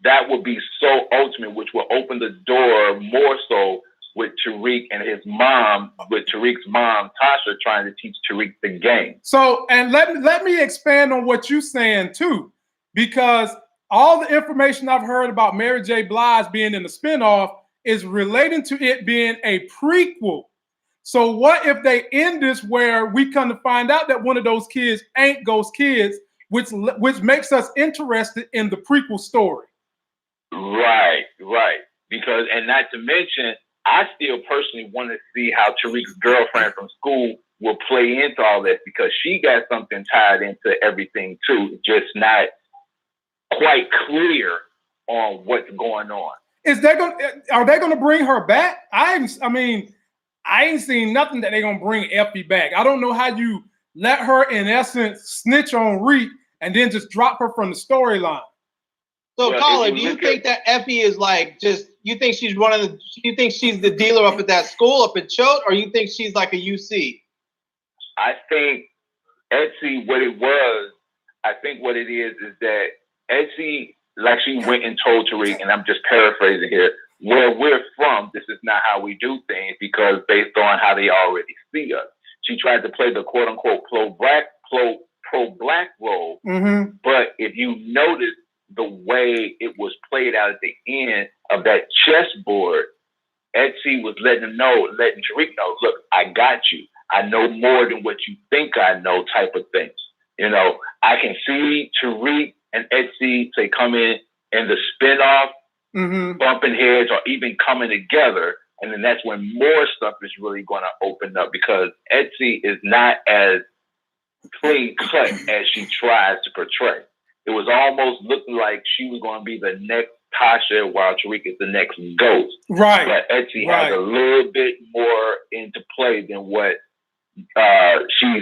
That would be so ultimate, which will open the door more so with Tariq and his mom, with Tariq's mom, Tasha, trying to teach Tariq the game. So, and let me expand on what you're saying too, because all the information I've heard about Mary J. Blige being in the spinoff is relating to it being a prequel. So what if they end this where we come to find out that one of those kids ain't Ghost kids, which makes us interested in the prequel story? Right. Because, and not to mention, I still personally want to see how Tariq's girlfriend from school will play into all this, because she got something tied into everything too, just not quite clear on what's going on. Are they gonna bring her back? I ain't seen nothing that they're gonna bring Effie back. I don't know how you let her in essence snitch on Reek and then just drop her from the storyline. So, caller, do you think that Effie is like you think she's you think she's the dealer up at that school up at Choate, or you think she's like a UC? I think Etsy, what it is that Etsy, like she went and told Tariq, and I'm just paraphrasing here, where we're from, this is not how we do things, because based on how they already see us. She tried to play the quote unquote pro-black role, mm-hmm. But if you notice the way it was played out at the end of that chessboard, Etsy was letting Tariq know, look, I got you. I know more than what you think I know, type of things. You know, I can see Tariq and Etsy say come in the spinoff, mm-hmm. bumping heads, or even coming together. And then that's when more stuff is really going to open up, because Etsy is not as clean cut as she tries to portray. It was almost looking like she was going to be the next Tasha, while Tariq is the next Ghost. Right. But Etsy has a little bit more into play than what Tariq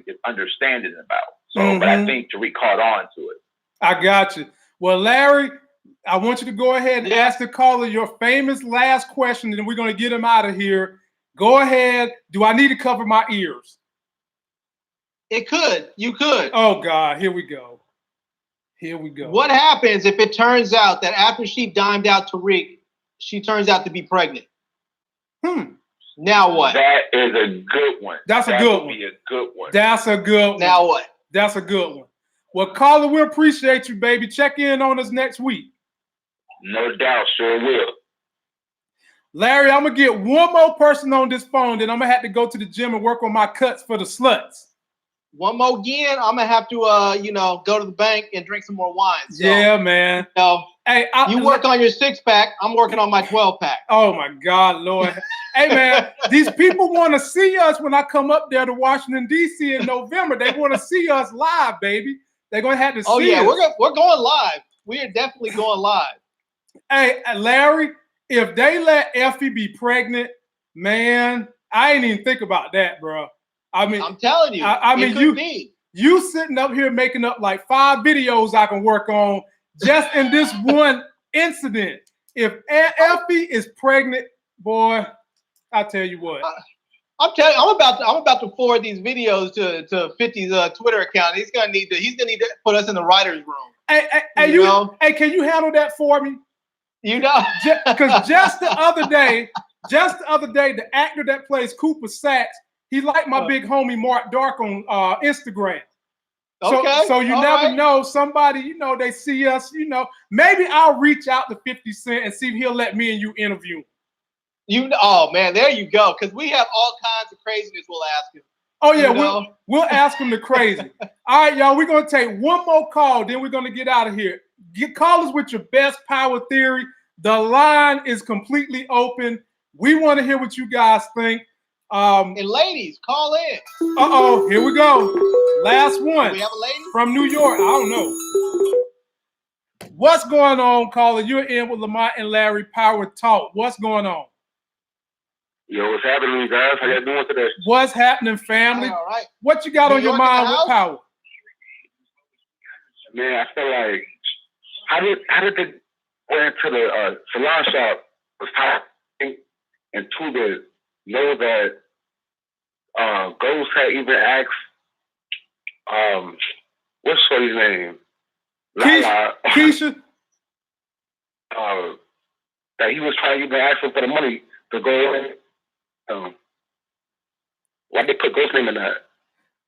is understanding about. So, mm-hmm. But I think Tariq caught on to it. I got you. Well, Larry, I want you to go ahead and ask the caller your famous last question, and then we're going to get him out of here. Go ahead. Do I need to cover my ears? It could. You could. Oh, God. Here we go. What happens if it turns out that after she dimed out Tariq, she turns out to be pregnant? Now what? That is a good one. That's a good one. Be a good one. That's a good one. Now what? That's a good one. Well, caller, we appreciate you, baby. Check in on us next week. No doubt. Sure will. Larry, I'm going to get one more person on this phone, then I'm going to have to go to the gym and work on my cuts for the sluts. One more again, I'm gonna have to, go to the bank and drink some more wine. So, yeah, man. Hey, you work on your 6-pack. I'm working on my 12-pack. Oh my God, Lord. Hey, man, these people want to see us when I come up there to Washington D.C. in November. They want to see us live, baby. They're gonna have to see. Oh yeah, us. we're going live. We are definitely going live. Hey, Larry, if they let Effie be pregnant, man, I ain't even think about that, bro. I mean, I'm telling you, I mean, you sitting up here making up like 5 videos I can work on just in this one incident. If Effie is pregnant, boy, I tell you what. I'm telling you, I'm about to forward these videos to 50's Twitter account. He's gonna need to put us in the writer's room. Hey, can you handle that for me? You know, because just the other day, the actor that plays Cooper Sacks, he liked my big homie Mark Dark on Instagram. So you never know. Somebody, they see us. Maybe I'll reach out to 50 Cent and see if he'll let me and you interview him. Oh man, there you go. Because we have all kinds of craziness we'll ask him. Oh yeah, we'll ask him the crazy. All right, y'all. We're gonna take one more call, then we're gonna get out of here. Call us with your best power theory. The line is completely open. We want to hear what you guys think. And ladies, call in. Uh-oh, here we go. Last one. Do we have a lady? From New York. I don't know. What's going on, caller? You're in with Lamont and Larry Power Talk. What's going on? Yo, what's happening, guys? How y'all doing today? What's happening, family? All right. What you got on your mind with Power? Man, I feel like how did they go into the salon shop was talking and to the know that Ghost had even asked what's his name? Keisha. That he was trying to even ask him for the money to go in. Why they put Ghost's name in that?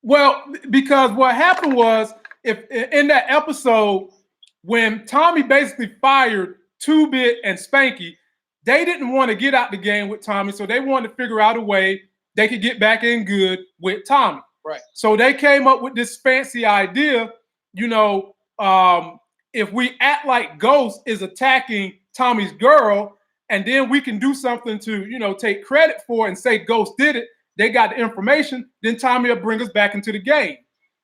Well, because what happened was, if in that episode when Tommy basically fired 2-Bit and Spanky, they didn't want to get out the game with Tommy, so they wanted to figure out a way they could get back in good with Tommy. Right. So they came up with this fancy idea, if we act like Ghost is attacking Tommy's girl, and then we can do something to, take credit for it and say Ghost did it, they got the information, then Tommy will bring us back into the game.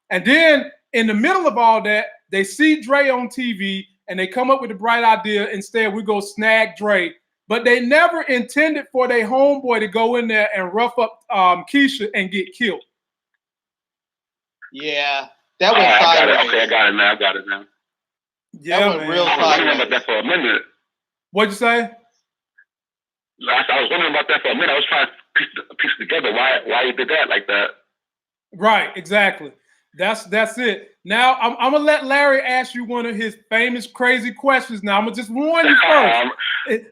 And then in the middle of all that, they see Dre on TV and they come up with the bright idea. Instead, we go snag Dre. But they never intended for their homeboy to go in there and rough up Keisha and get killed. Yeah, that went sideways. Okay, I got it now. Yeah, that went real sideways. I was wondering about that for a minute. What'd you say? I was wondering about that for a minute. I was trying to piece together why he did that like that. Right, exactly. That's it. Now I'm gonna let Larry ask you one of his famous crazy questions. Now I'm gonna just warn you first.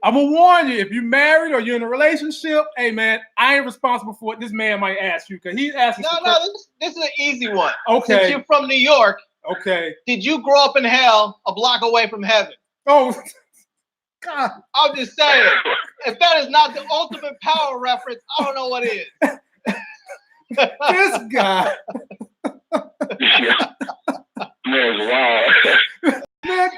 I'm gonna warn you, if you're married or you're in a relationship, hey man, I ain't responsible for what this man might ask you, because he's asking. This is an easy one. Okay. Since you're from New York. Okay. Did you grow up in hell a block away from heaven? Oh, God. I'm just saying. If that is not the ultimate power reference, I don't know what is. This guy. Man, wow. Man,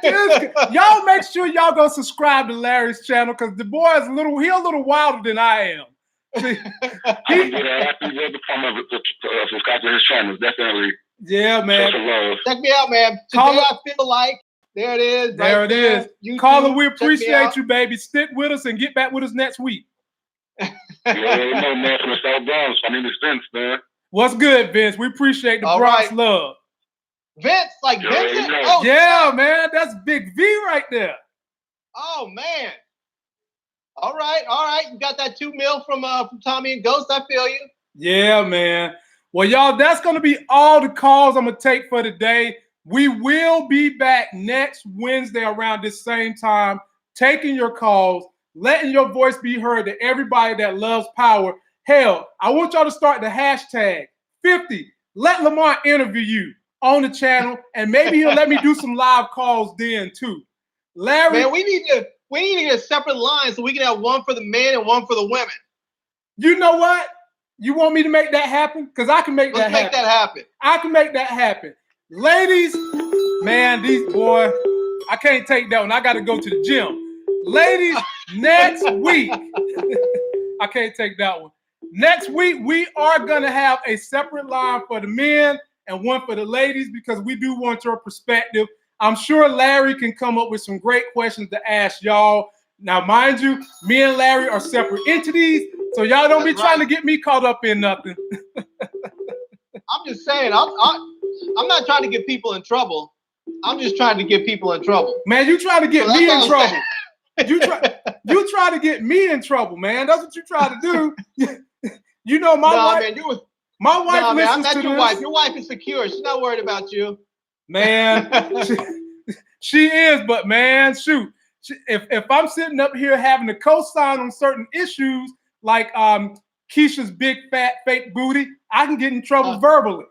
y'all make sure y'all go subscribe to Larry's channel, because the boy is a little wilder than I am. See, I have to subscribe to his channel, definitely. Yeah, man. Check me out, man. Today I feel like there it is. There it is. YouTube, Caller, we appreciate you, baby. Stick with us and get back with us next week. Yeah, man, from the South Bronx. My name is Vince, man. What's good, Vince? We appreciate the Bronx love. Vince, like Vincent? Oh, yeah, man. That's Big V right there. Oh, man. All right. You got that $2 million from Tommy and Ghost. I feel you. Yeah, man. Well, y'all, that's going to be all the calls I'm going to take for today. We will be back next Wednesday around this same time, taking your calls, letting your voice be heard to everybody that loves power. Hell, I want y'all to start the hashtag 50. Let Lamont interview you on the channel, and maybe he'll let me do some live calls then too. Larry, man, we need to get a separate line so we can have one for the men and one for the women. You know what? You want me to make that happen? Because I can make that happen. Let's make that happen. I can make that happen. Ladies, man, boy, I can't take that one. I got to go to the gym. Ladies, next week, I can't take that one. Next week, we are going to have a separate line for the men and one for the ladies, because we do want your perspective. I'm sure Larry can come up with some great questions to ask y'all. Now, mind you, me and Larry are separate entities, so y'all don't be trying to get me caught up in nothing. I'm just saying, I'm not trying to get people in trouble. I'm just trying to get people in trouble. Man, you trying to get me in trouble. You try to get me in trouble, man. That's what you try to do. You know my wife. Man, my wife man, listens I'm not to your this. wife. Your wife is secure. She's not worried about you. Man, she is, but man, shoot. If I'm sitting up here having to co-sign on certain issues like Keisha's big fat fake booty, I can get in trouble verbally.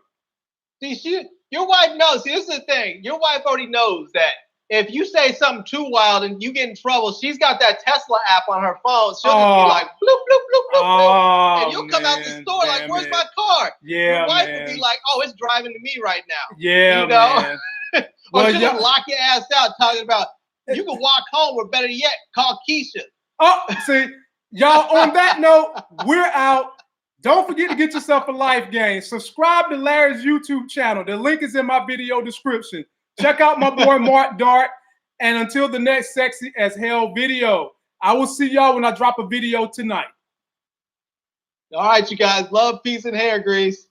See, your wife knows. See, this is the thing. Your wife already knows that if you say something too wild and you get in trouble, she's got that Tesla app on her phone. She'll just be like, bloop, bloop, bloop, bloop, bloop. And you'll come out the store like, where's my car? Yeah, your wife will be like, oh, it's driving to me right now. Yeah, you know? Man. Or she'll lock your ass out talking about, you can walk home, or better yet, call Keisha. Oh, see, y'all, on that note, we're out. Don't forget to get yourself a life game. Subscribe to Larry's YouTube channel. The link is in my video description. Check out my boy Mark Dart. And until the next Sexy as Hell video, I will see y'all when I drop a video tonight. All right, you guys. Love, peace, and hair grease.